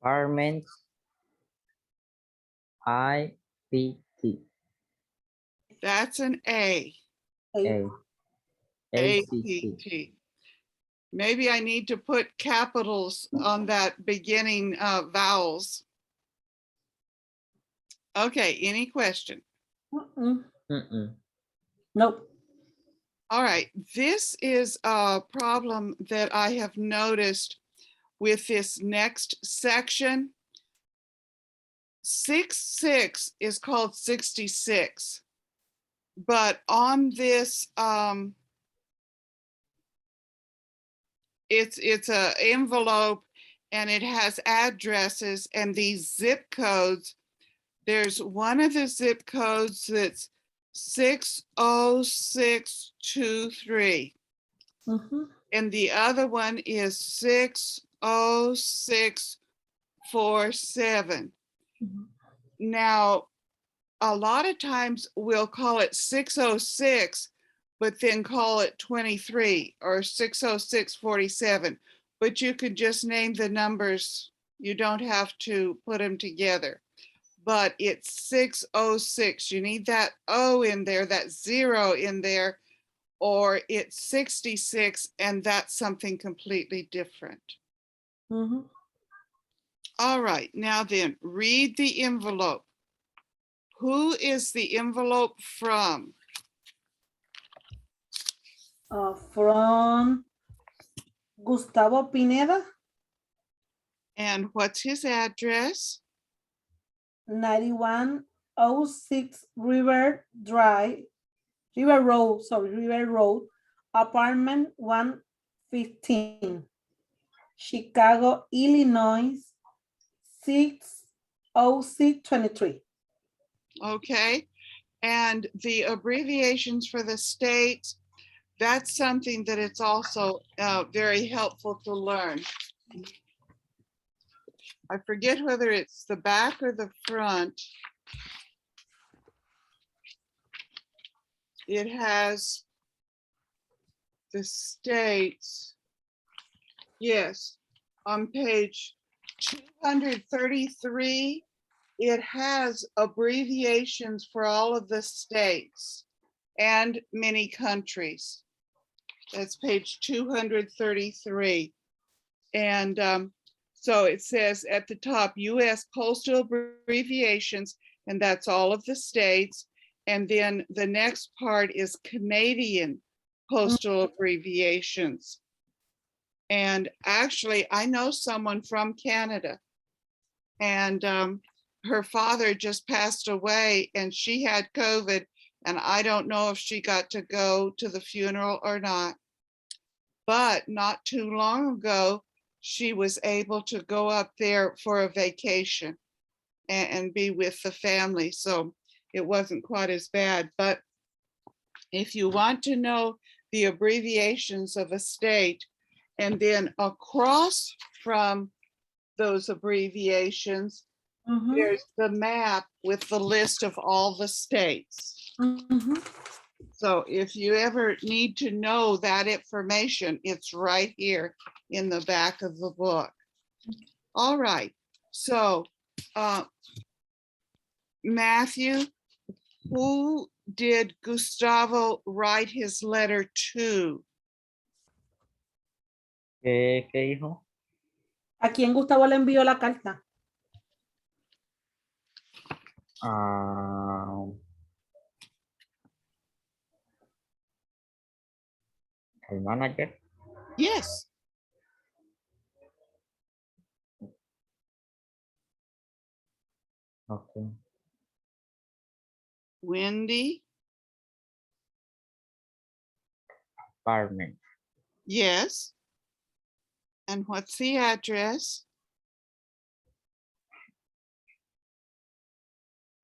apartment, IPT. That's an A. A. ACT. APT. Maybe I need to put capitals on that beginning vowels. Okay, any question? Mm-mm. Nope. All right, this is a problem that I have noticed with this next section. 6-6 is called 66, but on this, it's a envelope and it has addresses and these zip codes. There's one of the zip codes that's 60623. Mhm. And the other one is 60647. Mhm. Now, a lot of times we'll call it 606, but then call it 23 or 60647. But you could just name the numbers. You don't have to put them together. But it's 606. You need that O in there, that 0 in there, or it's 66, and that's something completely different. Mhm. All right, now then, read the envelope. Who is the envelope from? From Gustavo Pineda, And what's his address? 9106 River Road, apartment 115, Chicago, Illinois, 60623. Okay, and the abbreviations for the states, that's something that it's also very helpful to learn. I forget whether it's the back or the front. It has the states. Yes, on page 233, it has abbreviations for all of the states and many countries. That's page 233. And so it says at the top, US Postal Abbreviations, and that's all of the states. And then the next part is Canadian Postal Abbreviations. And actually, I know someone from Canada, and her father just passed away and she had COVID, and I don't know if she got to go to the funeral or not. But not too long ago, she was able to go up there for a vacation and be with the family. So it wasn't quite as bad. But if you want to know the abbreviations of a state, and then across from those abbreviations, Mhm. there's the map with the list of all the states. Mhm. So if you ever need to know that information, it's right here in the back of the book. All right, so Matthew, Who did Gustavo write his letter to? ¿Qué dijo? ¿A quién Gustavo le envió la carta? Ah, el manager. Yes. Okay. Wendy? Apartment. Yes. And what's the address?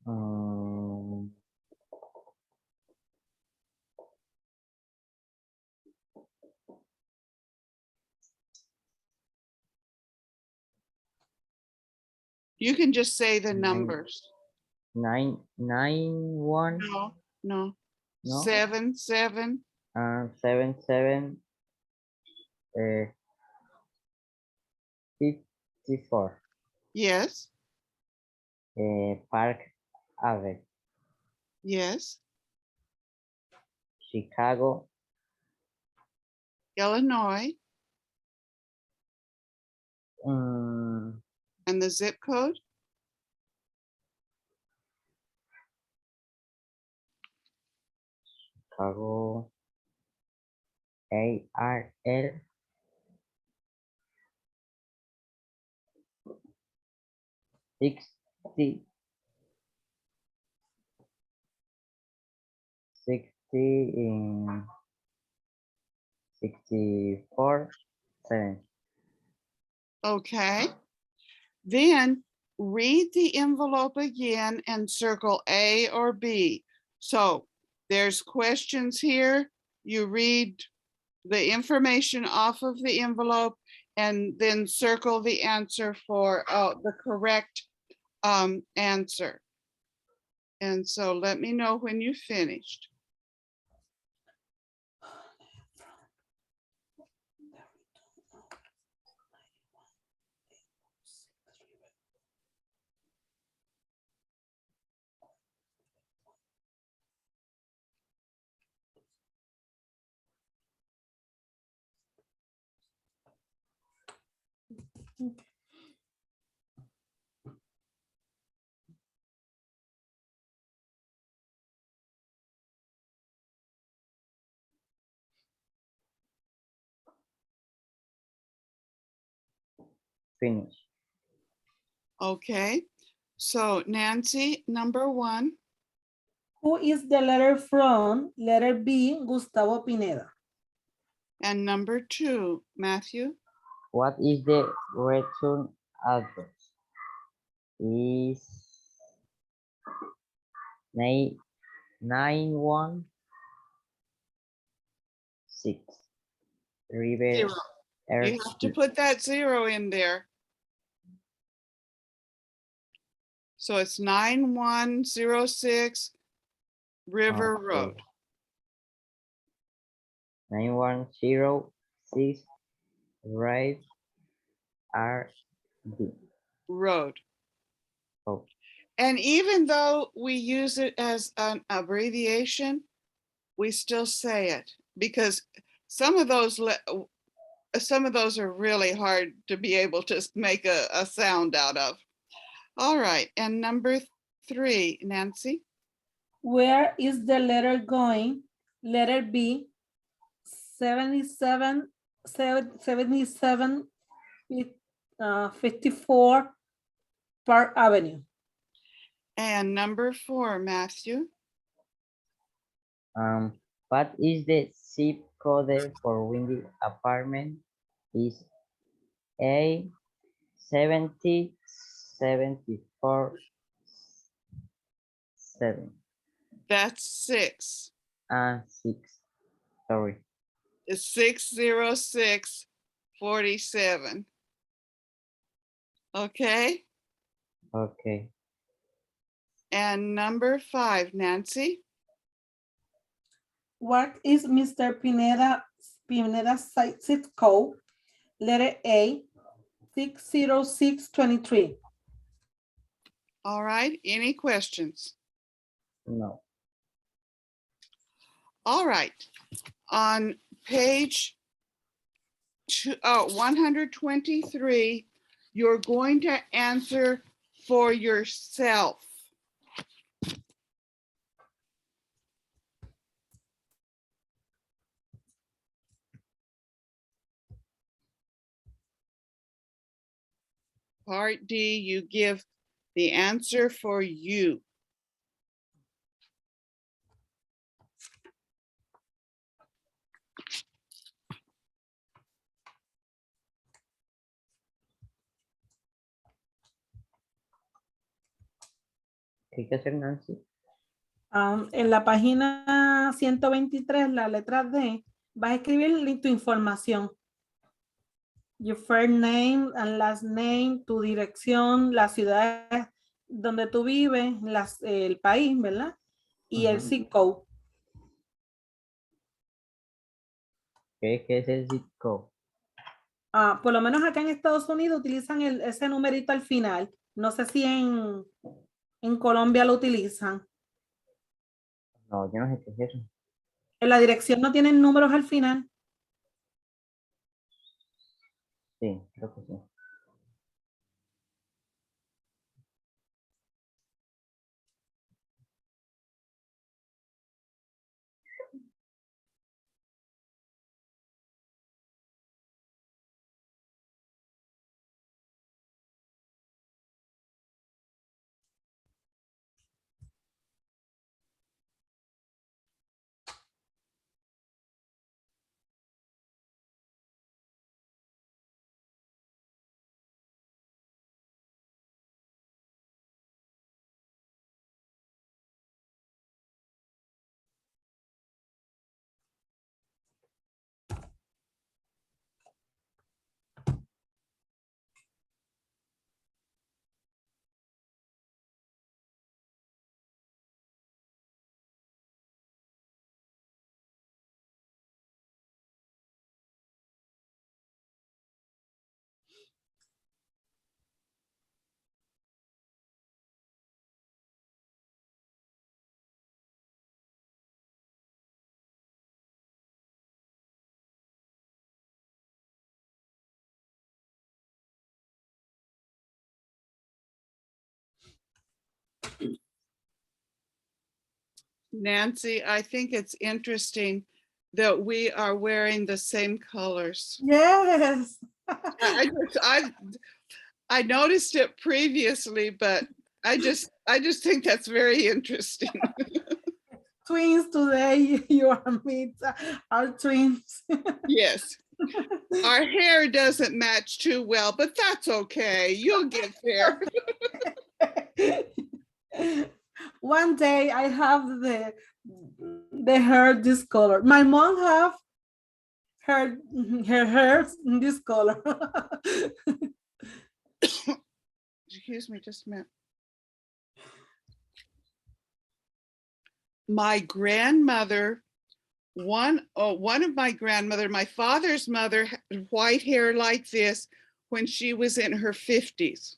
Um, You can just say the Nine. numbers. 991. No. No. 77. 77. 54. Yes. Park Avenue, Yes. Chicago, Illinois. um, And the zip code? Chicago, ARL 60 in 64 7. Okay. Then read the envelope again and circle A or B. So there's questions here. You read the information off of the envelope and then circle the answer for the correct answer. And so let me know when you finished. Finish. Okay. So Nancy, number 1. Who is the letter from? Letter B, Gustavo Pineda. And number 2, Matthew. What is the return address? Is 916 River Zero. You have to put that 0 in there. So it's 9106 River Okay. Road. 9106 Right RD. Road. Oh, And even though we use it as an abbreviation, we still say it because some of those are really hard to be able to make a sound out of. All right, and number 3, Nancy. Where is the letter going? Letter B, 77, 54 Park Avenue. And number 4, Matthew. what is the zip code for Windy apartment? Is A 70 74 7 That's 6. and 6. Sorry. It's 60647. Okay. Okay. And number 5, Nancy. What is Mr. Pineda's zip code? Letter A, 60623. All right, any questions? No. All right. On page 123, you're going to answer for yourself. Part D, you give the answer for you. ¿Qué hay que hacer, Nancy? En la página 123, la letra D, vas a escribir tu información. Your first name and last name, tu dirección, la ciudad donde tú vives, el país, ¿verdad? Y el Ujú. zip code. ¿Qué es el zip code? Por lo menos acá en Estados Unidos utilizan ese numerito al final. No sé si en Colombia lo utilizan. No, yo no sé qué es eso. En la dirección no tienen números al final. Sí, creo que sí. Nancy, I think it's interesting that we are wearing the same colors. Yes. I noticed it previously, but I just think that's very interesting. Twins today, you and me are twins. Yes. Our hair doesn't match too well, but that's okay. You'll get there. One day I have the hair this color. My mom have her hair this color. Excuse me just a minute. My grandmother, one of my grandmother, my father's mother, had white hair like this when she was in her 50s.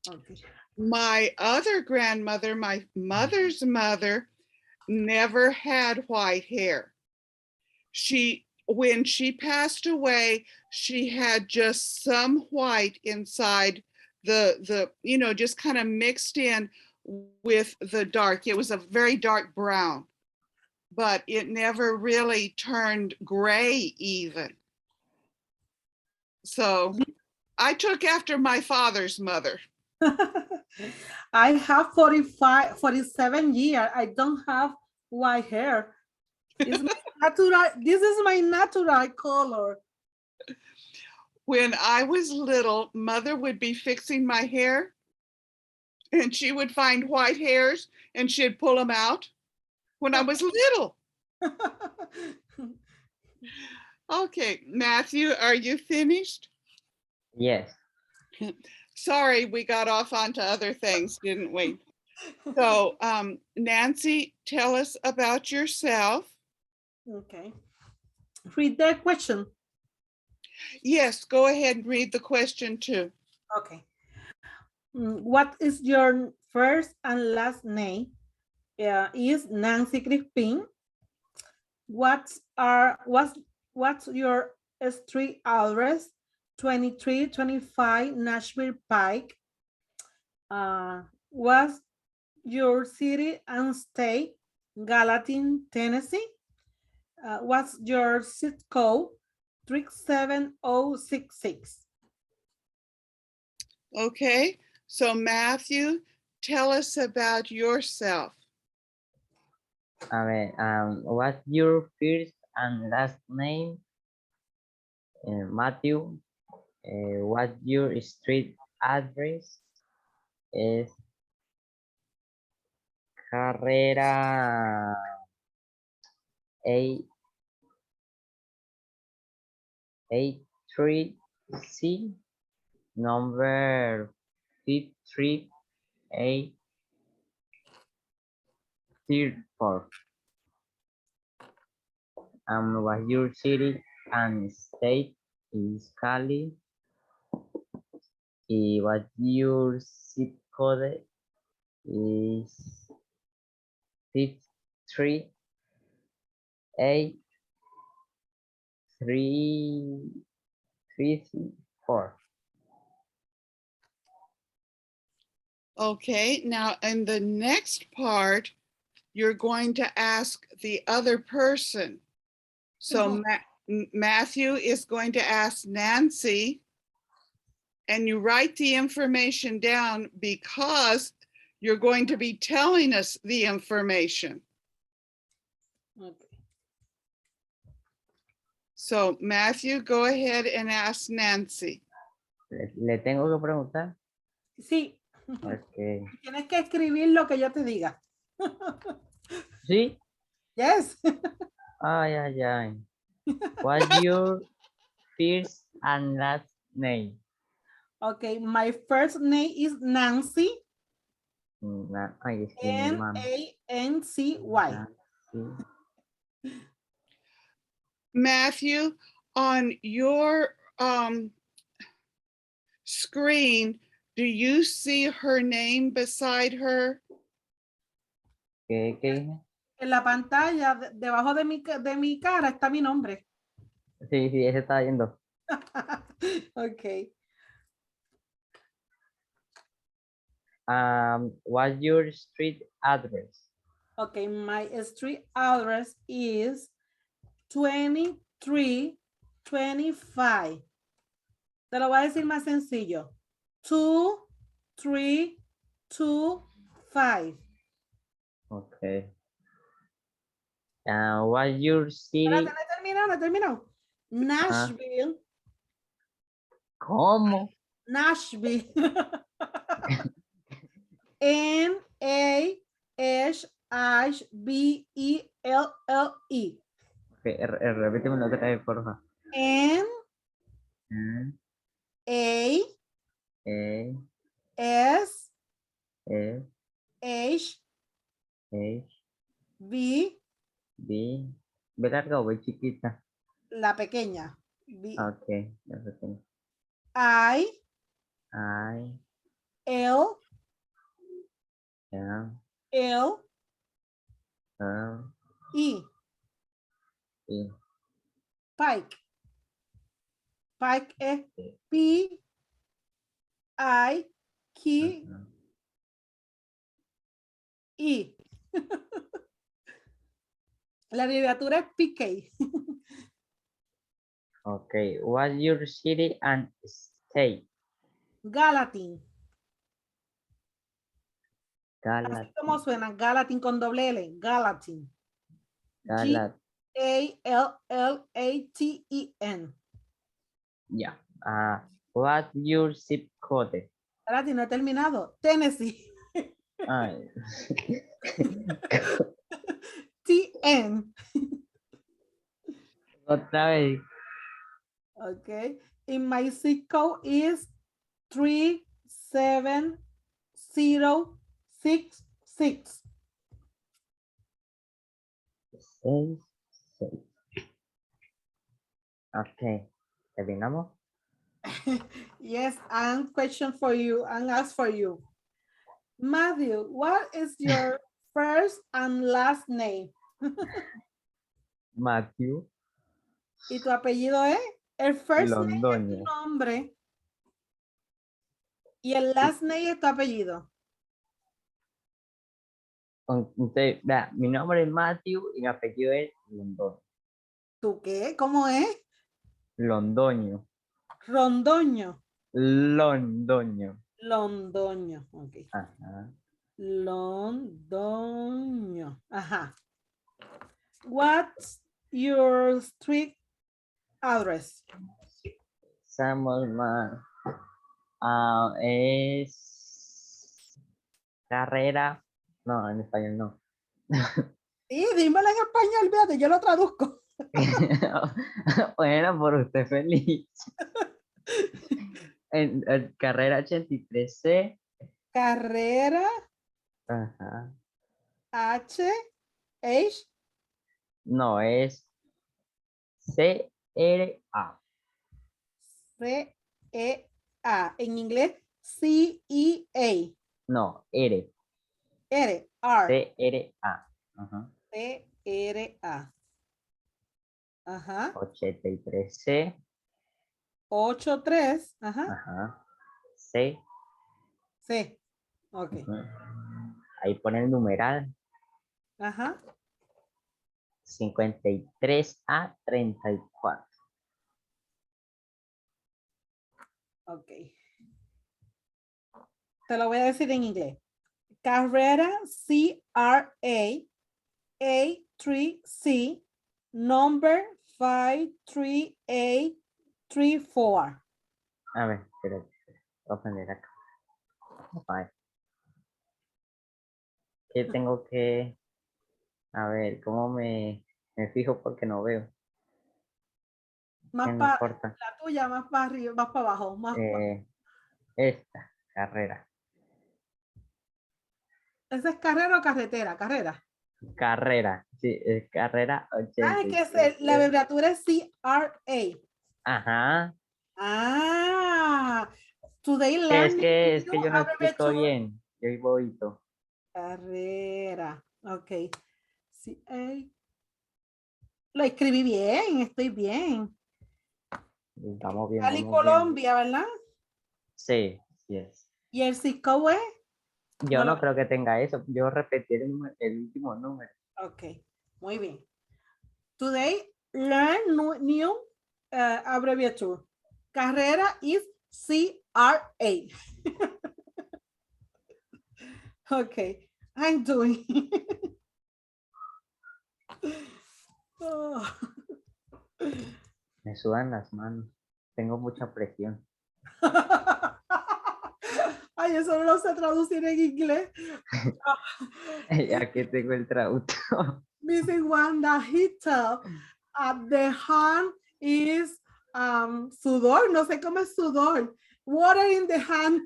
Okay. My other grandmother, my mother's mother, never had white hair. When she passed away, she had just some white inside the just kind of mixed in with the dark. It was a very dark brown, but it never really turned gray even. So I took after my father's mother. I have 47 years. I don't have white hair. It's my natural, this is my natural color. When I was little, mother would be fixing my hair and she would find white hairs and she'd pull them out when I was little. Okay, Matthew, are you finished? Yes. Sorry, we got off onto other things, didn't we? So, Nancy, tell us about yourself. Okay. Read the question. Yes, go ahead and read the question too. Okay. What is your first and last name? Is Nancy Crispin? what's your street address? 2325 Nashville Pike. What's your city and state? Gallatin, Tennessee. What's your zip code? 37066. Okay, so Matthew, tell us about yourself. A ver, what's your first and last name? Matthew. What's your street address? Es Carrera 83C, number 53834. What's your city and state? Is Cali. Y what's your zip code? Is 53834. Okay, now in the next part, you're going to ask the other person. So Matthew is going to ask Nancy, and you write the information down because you're going to be telling us the information. Okay. So Matthew, go ahead and ask Nancy. ¿Le tengo que preguntar? Sí, Okay. tienes que escribir lo que yo te diga. ¿Sí? Yes. Ay, ay, ay. What's your first and last name? Okay, my first name is Nancy. Ay, es que mi hermano. Nancy. Nancy. Matthew, on your screen, do you see her name beside her? ¿Qué dije? En la pantalla, debajo de mi cara, está mi nombre. Sí, sí, ese está yendo. Okay. What's your street address? Okay, my street address is 2325. Te lo voy a decir más sencillo. 2325. Okay. What's your city? Espérate, no he terminado. Nashville. ¿Cómo? Nashville. Nashville. Okay, repíteme otra vez, por favor. N A S H B, B larga o B chiquita. la pequeña. B, Okay, ya lo tengo. I L ya, L E. y Pike. Pike es P I K E. La abreviatura es PK. Okay, what's your city and state? Gallatin. Así Gallatin. como suena, Gallatin con doble L. Gallatin. Gallatin. Ya. What's your zip code? Gallatin, no he terminado. Tennessee. Ay. TN. Otra vez. Okay. And my zip code is 37066. 6. Okay. ¿Terminamos? Yes, and question for you and ask for you. Matthew, what is your first and last name? Matthew ¿Y tu apellido es? El first name es tu Londoño. nombre. Y el last name es tu apellido. Entonces, vea, mi nombre es Matthew y mi apellido es Londoño. ¿Tú qué? ¿Cómo es? Londoño. Rondoño. Londoño. Londoño. Ok. Ajá. Londoño. Ajá. What's your street address? Samuel es carrera. No, en español no. Sí, dímelo en español, fíjate, yo lo traduzco. Bueno, por usted feliz. En carrera 83C. Carrera Ajá. H H No, es CRA. C E A. En inglés C E A. No, R. R R CRA. Ajá. C R A. Ajá. 83C. 83. Ajá. Ajá. C. C. Ok. Ujú. Ahí pone el numeral Ajá. 53A 34. Ok. Te lo voy a decir en inglés. Carrera CRA A3C number 53834. A ver, espera. Voy a poner acá. Vale. ¿Qué tengo que... A ver, ¿cómo me fijo porque no veo? Más ¿Qué me para importa? la tuya, más para arriba, más para abajo, Esta carrera. ¿Esa es carrera o carretera? Carrera. Carrera. Sí, es carrera Ah, es que 83. la abreviatura es CRA. Ajá. Ah, today Es learning que, es new que yo no explico abbreviature. bien. Yo voy todo. Carrera. Ok. CA. Lo escribí bien, estoy bien. Vamos bien, Cali, vamos bien. Colombia, ¿verdad? Sí, sí es. ¿Y el zip code es? Yo No lo- no creo que tenga eso. Yo repetí el último número. Ok, muy bien. Today, learn new abbreviature. Carrera is CRA. Okay, I'm doing. Oh. Me sudan las manos. Tengo mucha presión. Ay, eso no lo sé traducir en inglés. Ya que tengo el traductor. Missing Wanda, he tell the hand is sudor, no sé cómo es sudor. Water in the hand.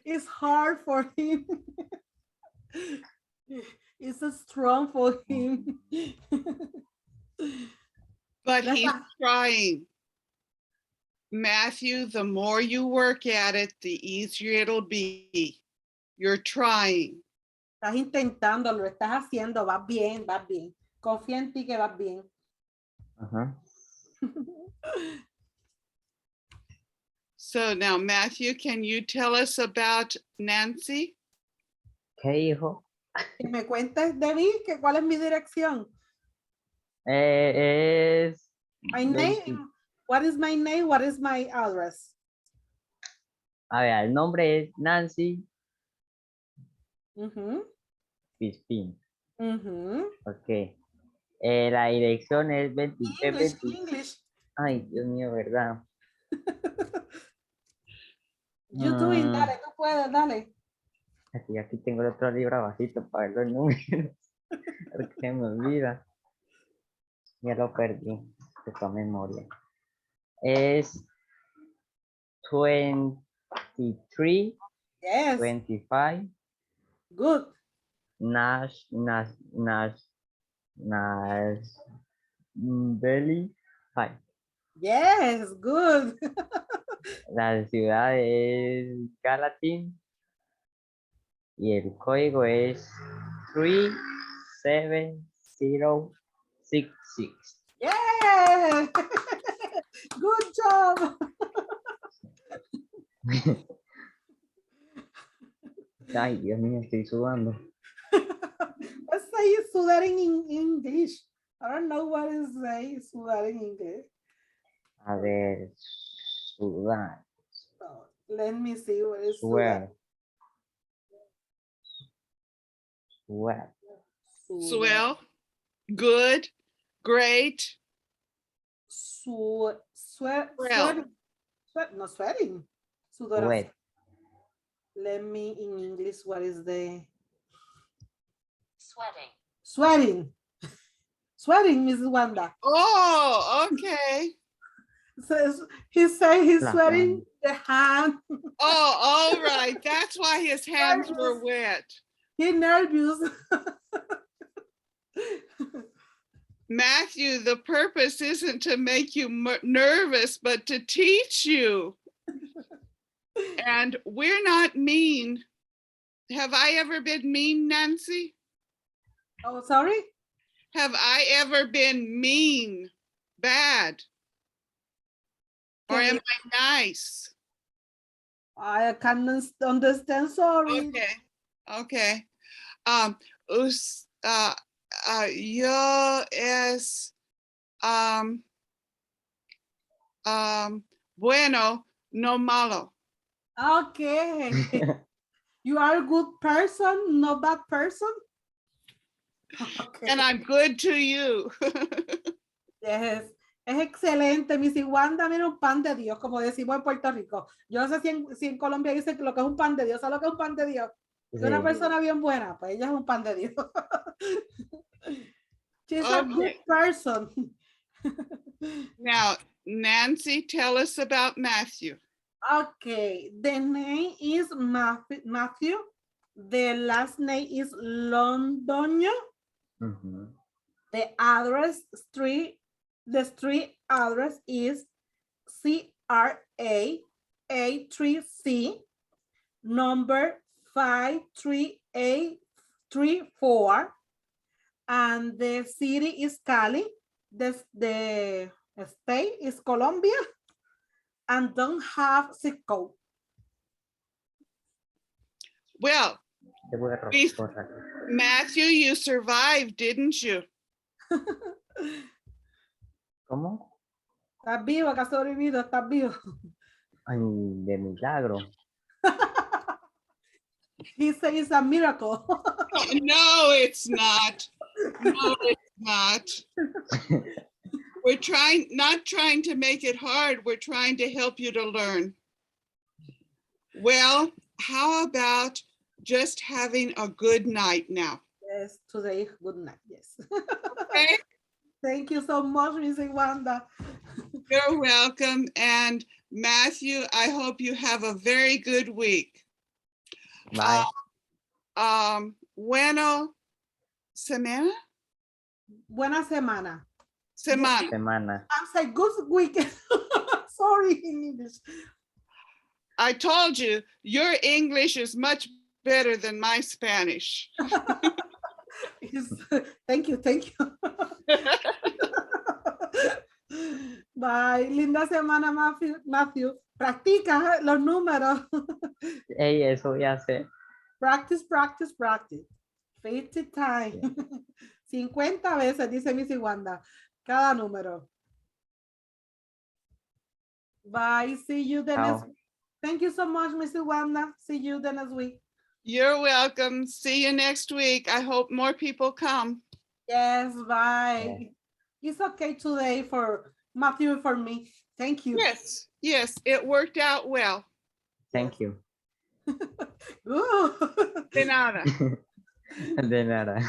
It's hard for him. It's strong for him. But Ya he's está. trying. Matthew, the more you work at it, the easier it'll be. You're trying. Estás intentando, lo estás haciendo, vas bien, vas bien. Confía en ti que vas bien. Ajá. So now, Matthew, can you tell us about Nancy? ¿Qué dijo? Que me cuentes de mí, que cuál es mi dirección. Es My 20. name, what is my name? What is my address? A ver, el nombre es Nancy Ujú, Pispín. ujú. Ok. La dirección es 23, English, 20. English. Ay, Dios mío, ¿verdad? You doing, dale, tú puedes, dale. Aquí tengo el otro libro abajito para ver los números. Porque me olvida. Ya lo perdí. De toda memoria. Es 23, Yes, 25, good. Nash, Belly High. Yes, good. La ciudad es Gallatin y el código es 7066. Yeah. Good job. Ay, Dios mío, estoy sudando. Let's say sudar in English. I don't know what is say sudar in English. A ver, sudar. So, let me see what is sudar. Sweat. Sweat. Swell, good, great, Sweat. Swell. No sweating. Sudoración. Sweat. Let me in English. What is the Sweating. sweating? Sweating, Mrs. Wanda. Oh, okay. Says he's saying he's La sweating the hand. Oh, all right. That's why his hands were wet. He's nervous. Matthew, the purpose isn't to make you nervous, but to teach you. And we're not mean. Have I ever been mean, Nancy? Oh, sorry. Have I ever been mean, bad? Or am I nice? I can't understand. Sorry. Okay, okay. Yo es bueno, no malo. Okay. You are a good person, no bad person. Okay. And I'm good to you. Yes. Es excelente, Missy Wanda, mira un pan de Dios, como decimos en Puerto Rico. Yo no sé si en Colombia dicen que lo que es un pan de Dios, ¿sabes lo que es un pan de Dios? Es una Sí. persona bien buena, pues ella es un pan de Dios. She's a good Okay. person. Now, Nancy, tell us about Matthew. Okay, the name is Matthew. The last name is Londoño. Ujú. The street address is CRA 83C, number 53834, and the city is Cali. The state is Colombia, and don't have zip code. Well, Te voy a Please. borrar. Matthew, you survived, didn't you? ¿Cómo? Estás vivo, que has sobrevivido, estás vivo. Ay, de milagro. He says it's a miracle. No, it's not. No, it's not. We're not trying to make it hard. We're trying to help you to learn. Well, how about just having a good night now? Yes, today, good night, yes. Okay? Thank you so much, Mrs. Wanda. You're welcome. And Matthew, I hope you have a very good week. Bye. Bueno, semana? Buena semana. Semana. Semana. I'm saying good weekend. Sorry, in English. I told you, your English is much better than my Spanish. Thank you, thank you. Bye. Linda semana, Matthew. Practica los números. Ey, eso ya sé. Practice, practice, practice. 50 times. 50 veces, dice Missy Wanda. Cada número. Bye. See you the next Chao. week. Thank you so much, Missy Wanda. See you the next week. You're welcome. See you next week. I hope more people come. Yes, bye. Yeah. It's okay today for Matthew and for me. Thank you. Yes, yes, it worked out well. Thank you. Ooh. De nada. De nada.